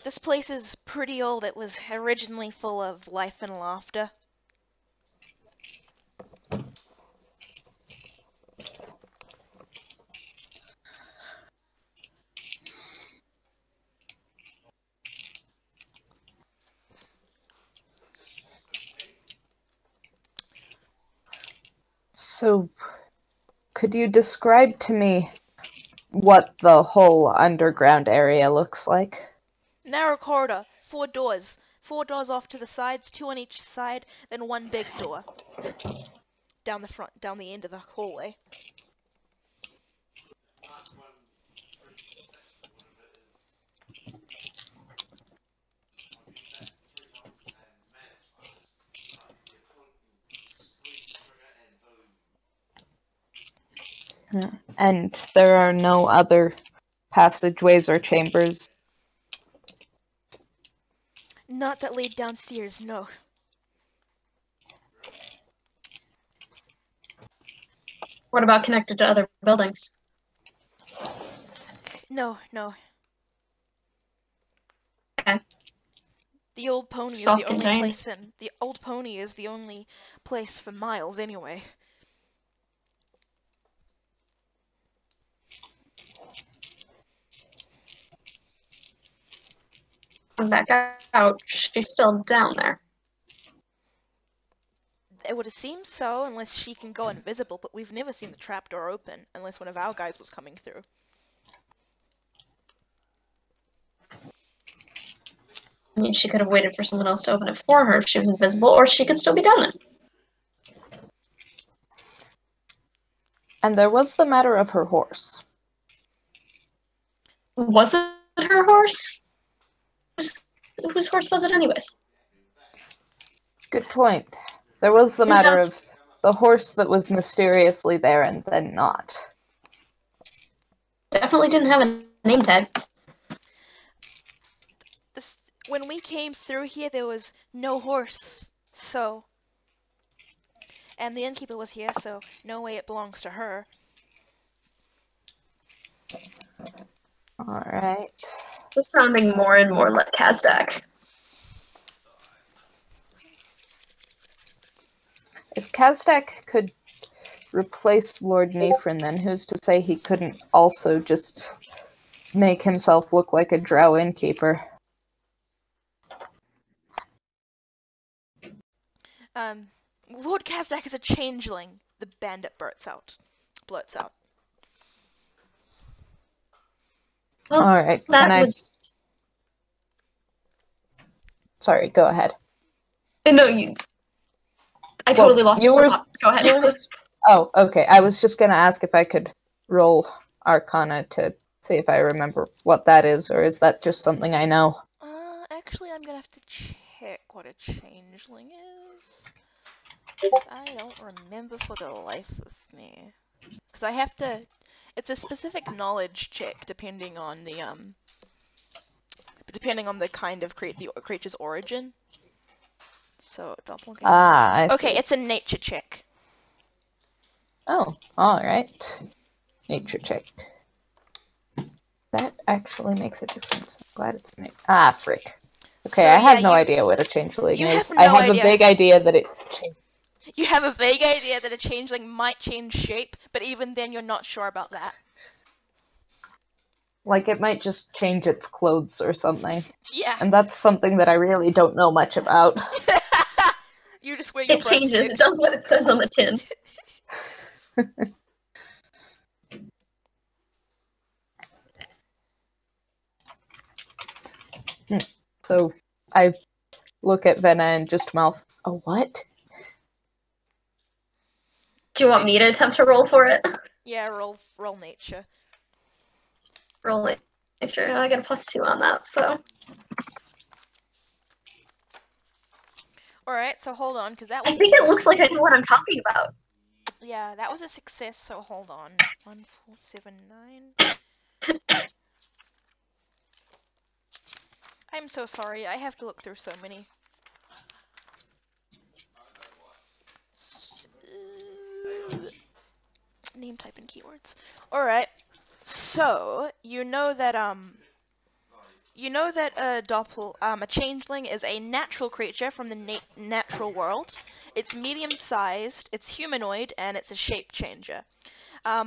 This place is pretty old. It was originally full of life and laughter. So, could you describe to me what the whole underground area looks like? Narrow corridor, 4 doors. 4 doors off to the sides, 2 on each side, then 1 big door. Down the front, down the end of the hallway. And there are no other passageways or chambers? Not that lead downstairs, no. What about connected to other buildings? No, no. Okay. The old pony is the only Self-contained. place in. The old pony is the only place for miles anyway. I'm back out. She's still down there. It would seem so, unless she can go invisible, but we've never seen the trapdoor open, unless one of our guys was coming through. I mean, she could have waited for someone else to open it for her if she was invisible, or she could still be down there. And there was the matter of her horse. Was it her horse? Whose horse was it anyways? Good point. There was the matter of the horse that was mysteriously there and then not. Definitely didn't have a name tag. When we came through here, there was no horse, so... And the innkeeper was here, so no way it belongs to her. Alright. This is sounding more and more like Kazdak. If Kazdak could replace Lord Nefrin, then who's to say he couldn't also just make himself look like a drow innkeeper? Lord Kazdak is a changeling, the bandit blurts out. Well, Alright, that was... Sorry, go ahead. No, you... I totally lost you the were... thought. Go ahead. Oh, okay. I was just gonna ask if I could roll Arcana to see if I remember what that is, or is that just something I know? Actually, I'm gonna have to check what a changeling is. I don't remember for the life of me. Because I have to... It's a specific knowledge check depending on the kind of the creature's origin. So, doppelganger. I see. Okay, it's a nature check. Oh, alright. Nature check. That actually makes a difference. I'm glad it's nature. Ah, frick. Okay, So, I have yeah, no you- idea what a changeling you is. have I no have idea. a vague idea that it changes. You have a vague idea that a changeling might change shape, but even then you're not sure about that. Like, it might just change its clothes or something. Yeah. And that's something that I really don't know much about. You just wear your It changes. breath It does what it says on the tin. So, I look at Venna and just mouth, "Oh, what?" Do you want me to attempt to roll for it? Yeah, roll nature. Roll it. Nature. I got a +2 on that, so. Alright, so hold on, because that I was think it looks like I know what I'm talking about. Yeah, that was a success, so hold on. 1, 4, 7, 9. I'm so sorry, I have to look through so many. Name type and keywords. Alright, so, you know that a changeling is a natural creature from the natural world. It's medium-sized, it's humanoid, and it's a shape changer. A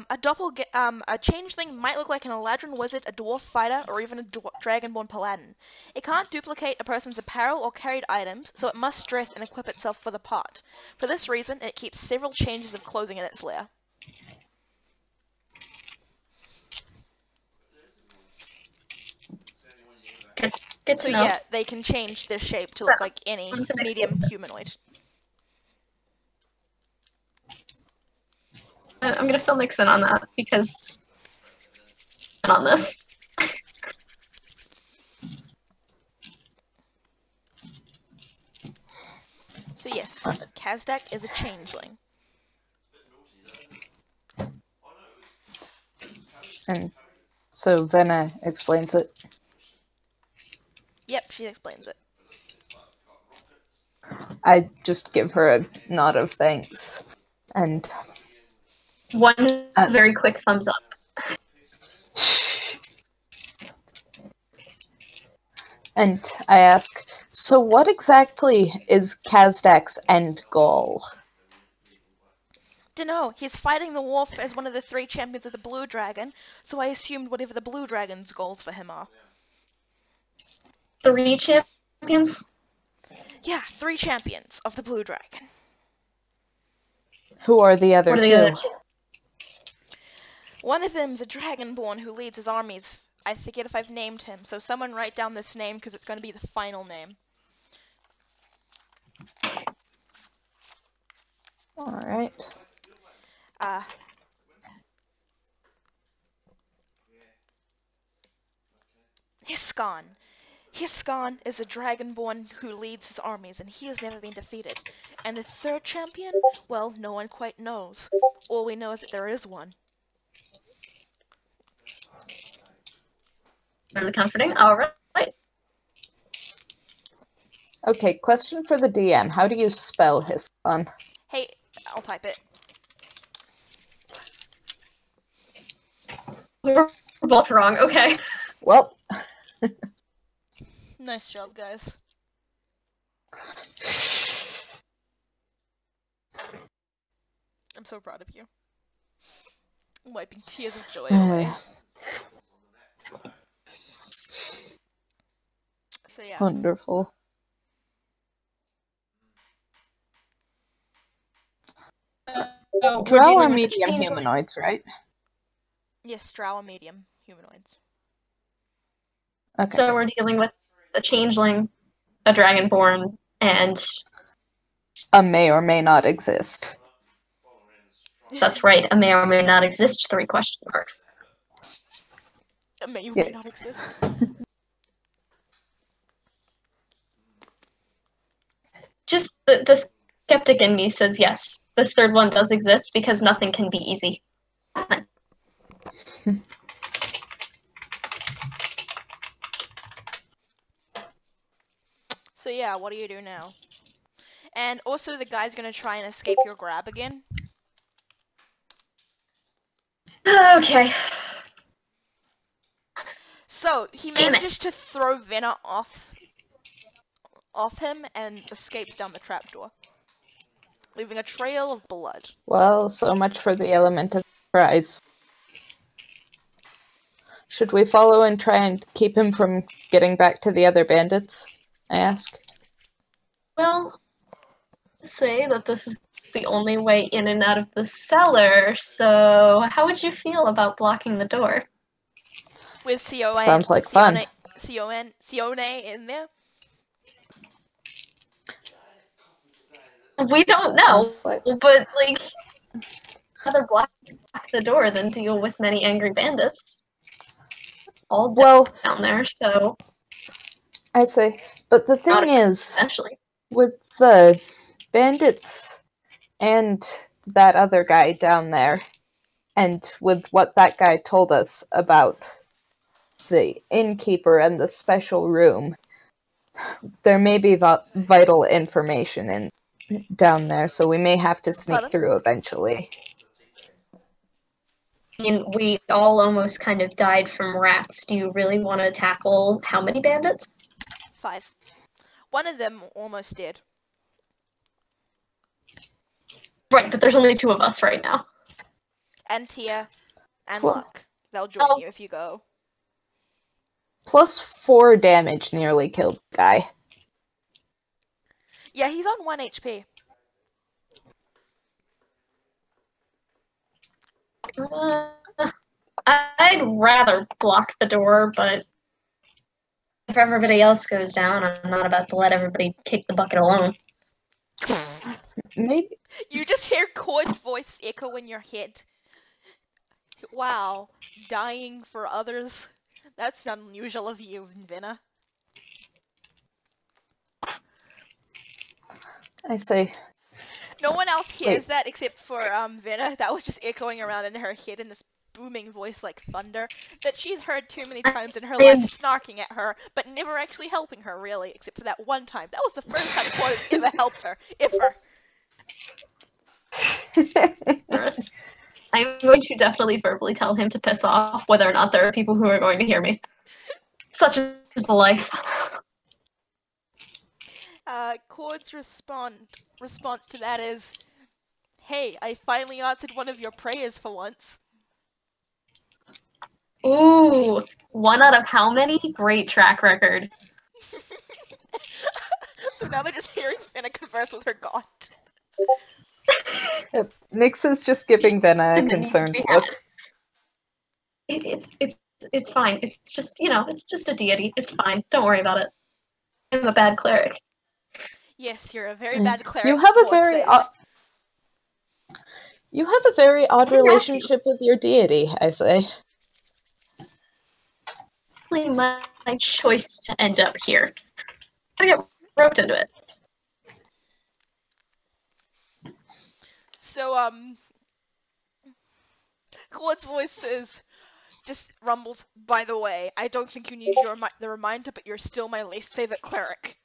changeling might look like an Eladrin wizard, a dwarf fighter, or even a dragonborn paladin. It can't duplicate a person's apparel or carried items, so it must dress and equip itself for the part. For this reason, it keeps several changes of clothing in its lair. Good So to know. yeah, they can change their shape to look like any medium humanoid. I'm gonna fill Nyx in on that because on this. So yes, Kazdak is a changeling. And so Venna explains it. Yep, she explains it. I just give her a nod of thanks. And One very quick thumbs up. and I ask, so what exactly is Kazdak's end goal? Dunno, he's fighting the wolf as one of the 3 champions of the Blue Dragon, so I assumed whatever the Blue Dragon's goals for him are. 3 champions? Yeah, 3 champions of the Blue Dragon. Who are the other What are the two? other 2? One of them's a dragonborn who leads his armies. I forget if I've named him, so someone write down this name because it's going to be the final name. Alright. Hiskan. Hiskan is a dragonborn who leads his armies, and he has never been defeated. And the 3rd champion? Well, no one quite knows. All we know is that there is one. Really comforting. Alright. Okay, question for the DM. How do you spell Hispan? Hey, I'll type it. We were both wrong. Okay. Well, Nice job, guys. I'm so proud of you. I'm wiping tears of joy away. So yeah. Wonderful. Drow are medium humanoids, right? Yes, Drow are medium humanoids. Okay. So we're dealing with a changeling, a dragonborn, and A may or may not exist. that's right, a may or may not exist, 3 question marks. A may or may not Yes. exist. Just the skeptic in me says yes, this 3rd one does exist because nothing can be easy. So yeah, what do you do now? And also the guy's gonna try and escape your grab again. Okay. So, he Damn manages it. to throw Venna off him and escapes down the trapdoor, leaving a trail of blood. Well, so much for the element of surprise. Should we follow and try and keep him from getting back to the other bandits? I ask. Well, say that this is the only way in and out of the cellar, so how would you feel about blocking the door? With Cione, Sounds like fun. Cione in there. We don't know, Sounds like- but like rather block the door than deal with many angry bandits. All Well, down there, so I say, but the Not thing is, eventually. with the bandits and that other guy down there, and with what that guy told us about the innkeeper and the special room, there may be vital information down there, so we may have to sneak Pardon? through eventually. I mean, we all almost kind of died from rats. Do you really want to tackle how many bandits? 5. One of them almost dead. Right, but there's only 2 of us right now. And Tia and Well- Luck. They'll join Oh. you if you go. Plus 4 damage nearly killed the guy. Yeah, he's on 1 HP. I'd rather block the door, but if everybody else goes down, I'm not about to let everybody kick the bucket alone. Maybe. You just hear Cord's voice echo in your head. Wow, dying for others. That's unusual of you, Venna. I say, No one else hears Wait. that except for Venna. That was just echoing around in her head in this booming voice like thunder that she's heard too many times in her life, snarking at her, but never actually helping her really, except for that one time. That was the first time Cord ever helped her, ever. Chris, I'm going to definitely verbally tell him to piss off, whether or not there are people who are going to hear me. Such is the life. Cord's response to that is, "Hey, I finally answered one of your prayers for once." Ooh, 1 out of how many? Great track record. So now they're just hearing Venna converse with her god. Nyx is just giving Venna a And it needs to concerned be look. had. It's fine. It's just, it's just a deity. It's fine. Don't worry about it. I'm a bad cleric. Yes, you're a very bad cleric. You have a Cord very says. You have a very odd Isn't that relationship with your deity, I say. My choice to end up here. I get roped into it. So, Cord's voice just rumbles, "By the way, I don't think you need the reminder, but you're still my least favorite cleric."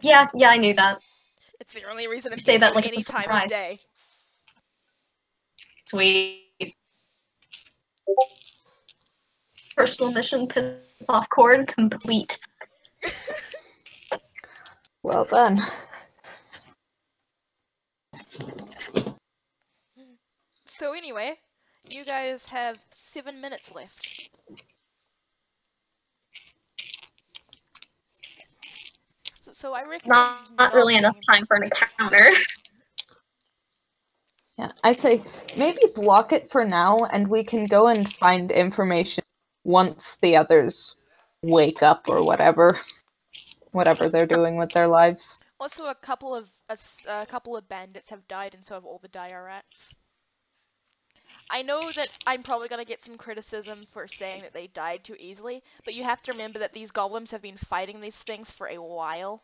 Yeah, I knew that. It's the only reason I'm You say saying that that like any it's a time of surprise. day. Sweet. Personal mission, piss off Cord, complete. Well done. So anyway, you guys have 7 minutes left. So I recommend Not really enough knocking- time for an encounter. Yeah, I say maybe block it for now, and we can go and find information once the others wake up or whatever they're doing with their lives. Also, a couple of bandits have died, and so have all the dire rats. I know that I'm probably gonna get some criticism for saying that they died too easily, but you have to remember that these goblins have been fighting these things for a while.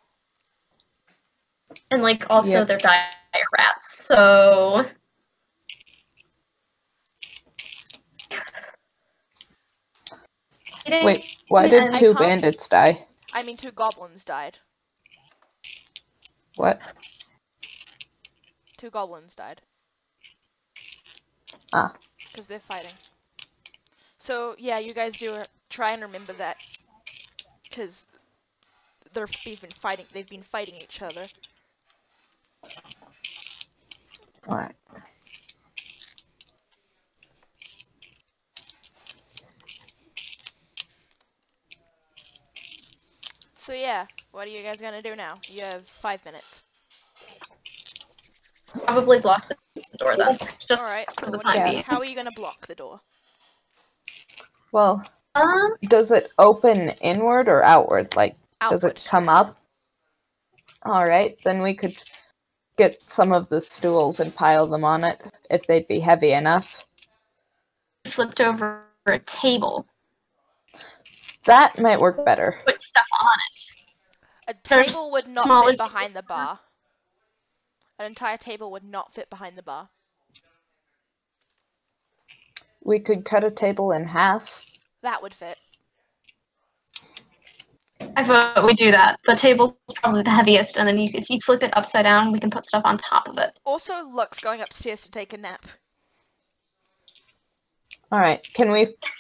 And also Yep. they're dire rats, so Wait, why did I 2 can't- bandits die? I mean, 2 goblins died. What? 2 goblins died. Ah. Because they're fighting. So, yeah, you guys do try and remember that. Because they've been fighting each other. Alright. So yeah, what are you guys gonna do now? You have 5 minutes. probably block the door then. Just Alright, for so the what are time you, being. how are you gonna block the door? Well, Um, does it open inward or outward? Like, does Outward. it come up? Alright, then we could get some of the stools and pile them on it, if they'd be heavy enough. Flipped over a table. That might work better. Put stuff on it. A There's table would not smaller fit behind the bar. An entire table would not fit behind the bar. We could cut a table in half. That would fit. I vote we do that. The table's probably the heaviest, and then if you flip it upside down, we can put stuff on top of it. Also, Luck's going upstairs to take a nap. Alright,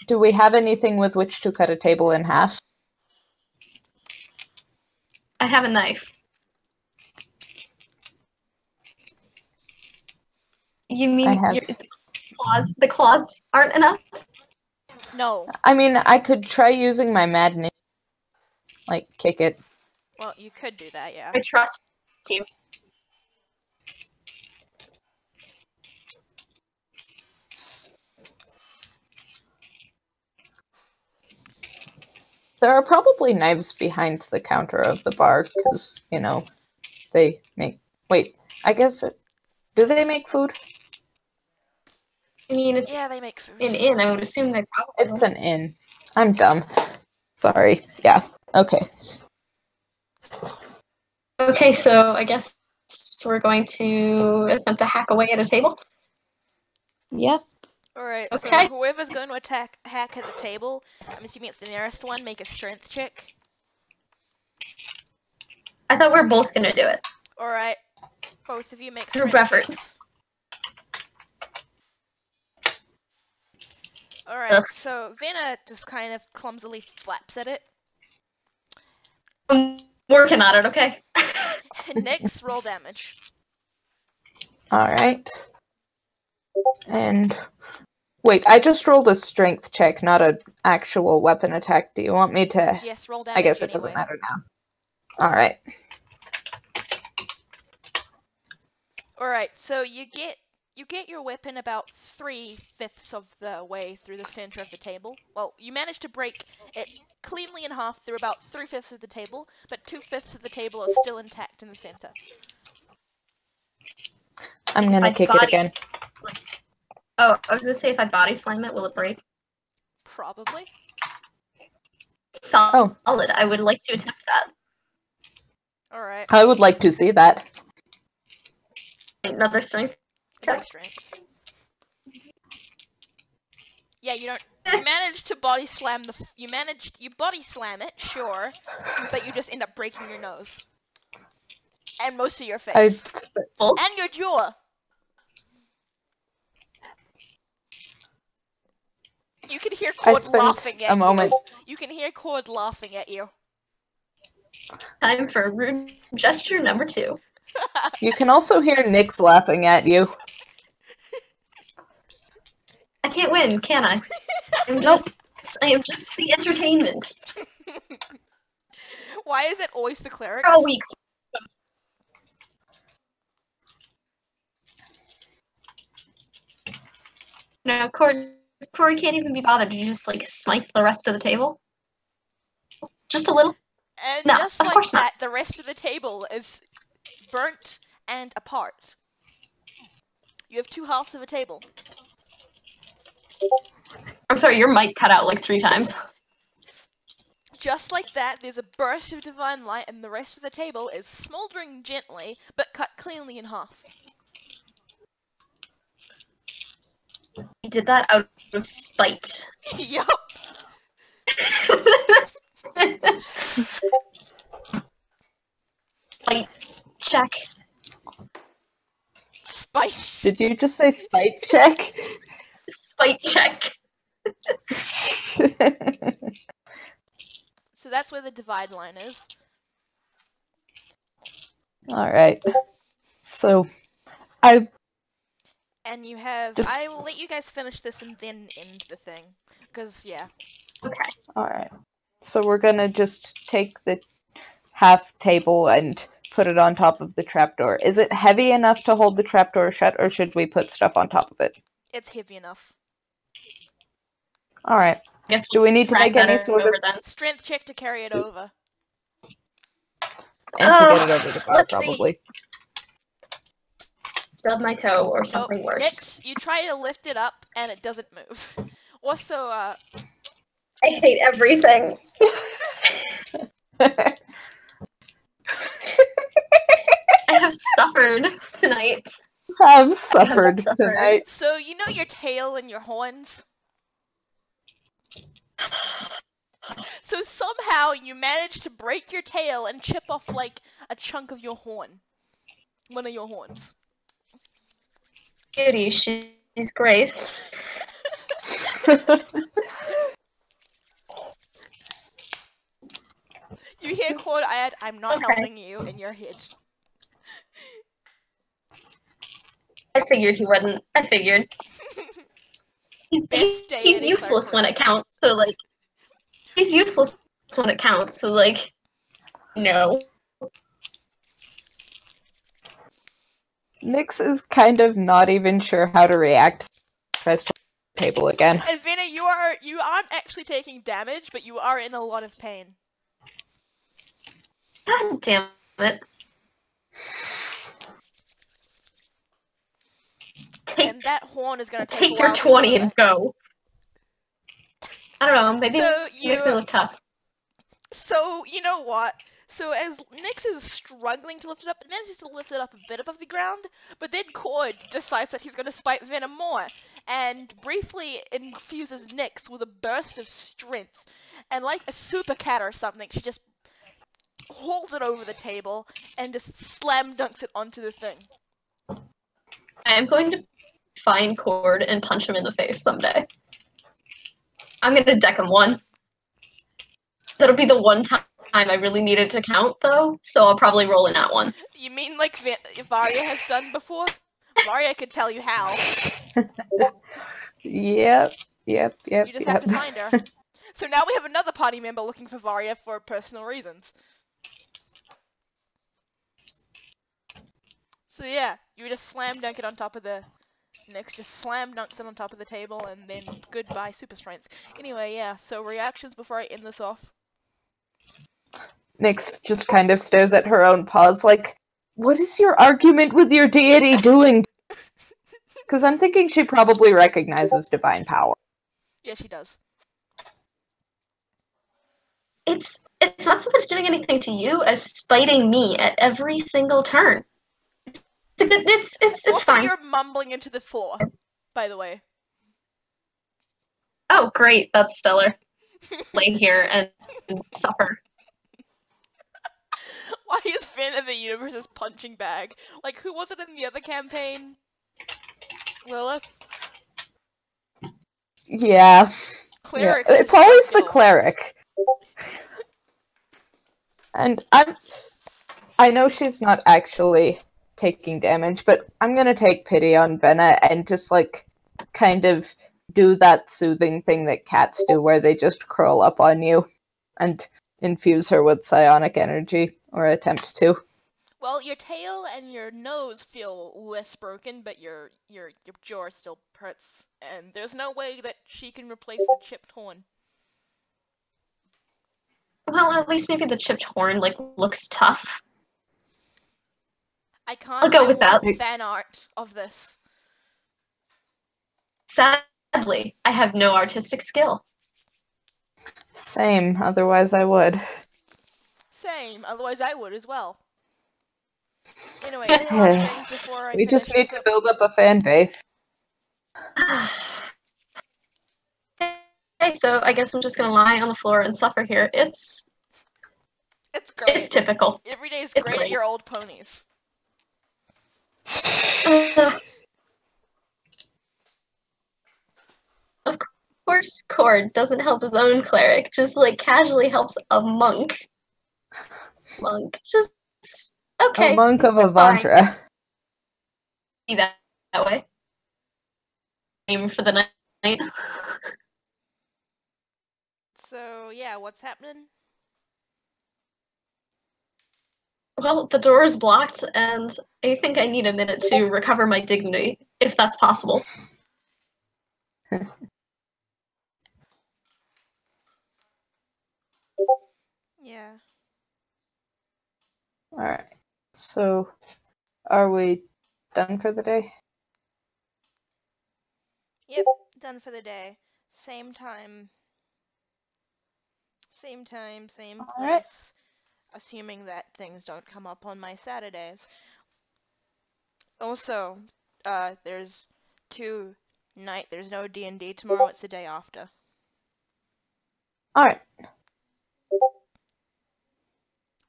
do we have anything with which to cut a table in half? I have a knife. You mean the claws aren't enough? No. I mean, I could try using my maddening. Like, kick it. Well, you could do that, yeah. I trust you. There are probably knives behind the counter of the bar, because, you know, they make... Wait, I guess do they make food? I mean, it's Yeah, they make food. an inn. I would assume they probably. It's an inn. I'm dumb. Sorry. Yeah. Okay. Okay, so I guess we're going to attempt to hack away at a table. Yeah. Alright, Okay. so whoever's going to hack at the table, I'm assuming it's the nearest one, make a strength check. I thought we were both gonna do it. Alright, both of you make Group strength effort. checks. Alright, Ugh. so Venna just kind of clumsily flaps at it. I'm working on it, okay? Nyx, roll damage. Alright. And... Wait, I just rolled a strength check, not an actual weapon attack. Do you want me to... Yes, roll damage I guess it anyway. doesn't matter now. Alright. Alright, so you get your weapon about 3/5 of the way through the center of the table. Well, you manage to break it cleanly in half through about 3/5 of the table, but 2/5 of the table are still intact in the center. I'm gonna kick it again. Oh, I was gonna say if I body slam it, will it break? Probably. Solid. I would like to attempt that. Alright. I would like to see that. Another strength. No strength. Yeah, you managed to body slam you body slam it, sure, but you just end up breaking your nose. And most of your face. And your jaw. You can hear Cord laughing at you. You can hear Cord laughing at you. Time for rude gesture number 2. You can also hear Nyx laughing at you. I can't win, can I? I am just the entertainment. Why is it always the clerics? All week. No, Corey can't even be bothered to just like smite the rest of the table. Just a little. And No, just of like course that, not. the rest of the table is burnt and apart. You have 2 halves of a table. I'm sorry, your mic cut out like 3 times. Just like that, there's a burst of divine light, and the rest of the table is smoldering gently, but cut cleanly in half. You did that out of spite. Yup. Spite check. Spite. Did you just say spite check? Spite check. So that's where the divide line is. Alright. So, And you have... Just- I will let you guys finish this and then end the thing. Because, yeah. Okay. Alright. So we're gonna just take the half table and put it on top of the trapdoor. Is it heavy enough to hold the trapdoor shut, or should we put stuff on top of it? It's heavy enough. Alright. I guess Do we need to drag make any that sort of... over then. Strength check to carry it over. And to get it over the bar, let's see. probably. stub my toe or something worse. Nyx, you try to lift it up and it doesn't move. Also, I hate everything. I have suffered tonight. Have suffered suffered. tonight. so you know your tail and your horns? So somehow you manage to break your tail and chip off like a chunk of your horn. One of your horns. Beauty, she's Grace. You hear Cord add, "I'm not Okay. helping you," in your head. I figured he wouldn't. I figured. Best day He's at useless Eclair when it counts, so like... He's useless when it counts, so like... No. Nyx is kind of not even sure how to react to the table again. And Venna, you aren't actually taking damage, but you are in a lot of pain. God damn it. And that horn is gonna take a Take your while to 20 grow and back. go. I don't know, maybe So it makes me look tough. So, you know what? So as Nyx is struggling to lift it up, it manages to lift it up a bit above the ground, but then Cord decides that he's going to spite Venna more, and briefly infuses Nyx with a burst of strength, and like a super cat or something, she just hauls it over the table, and just slam dunks it onto the thing. I am going to find Cord and punch him in the face someday. I'm going to deck him one. That'll be the one time I really needed to count, though, so I'll probably roll in that one. You mean like Varia has done before? Varia could tell you how. Yep. You just have to find her. So now we have another party member looking for Varia for personal reasons. So yeah, you just slam dunk it on top of the... Nyx just slam dunks it on top of the table, and then goodbye super strength. Anyway, yeah, so reactions before I end this off. Nyx just kind of stares at her own paws like, what is your argument with your deity doing? Because I'm thinking she probably recognizes divine power. Yeah, she does. It's not so much doing anything to you as spiting me at every single turn. It's Also, fine. you're mumbling into the floor, by the way. Oh, great, that's stellar. Lay here and suffer. Why is Venna the universe's punching bag? Like, who was it in the other campaign? Lilith? Yeah. Clerics. Yeah. It's always the cleric. And I know she's not actually taking damage, but I'm gonna take pity on Venna and just like kind of do that soothing thing that cats do where they just curl up on you and infuse her with psionic energy, or attempt to. Well, your tail and your nose feel less broken, but your jaw still hurts, and there's no way that she can replace the chipped horn. Well, at least maybe the chipped horn like looks tough. I can't I'll go find with that. fan art of this. Sadly, I have no artistic skill. Same, otherwise I would. Same, otherwise I would as well. Anyway, any last things before I We finish just need this to up? build up a fan base. Okay, so I guess I'm just gonna lie on the floor and suffer here. It's great. It's typical. Every day is It's great at great. your old ponies. Of course, Cord doesn't help his own cleric, just like casually helps a monk. Just okay. A monk of fine. Avandra. Be that way. Aim for the night. So yeah, what's happening? Well, the door is blocked, and I think I need a minute to recover my dignity, if that's possible. Yeah. Alright. So, are we done for the day? Yep, done for the day. Same time, same Alright. place. Assuming that things don't come up on my Saturdays. Also, there's there's no D&D tomorrow, it's the day after. Alright.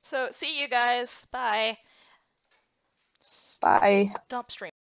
So, see you guys. Bye. Bye. Stop streaming.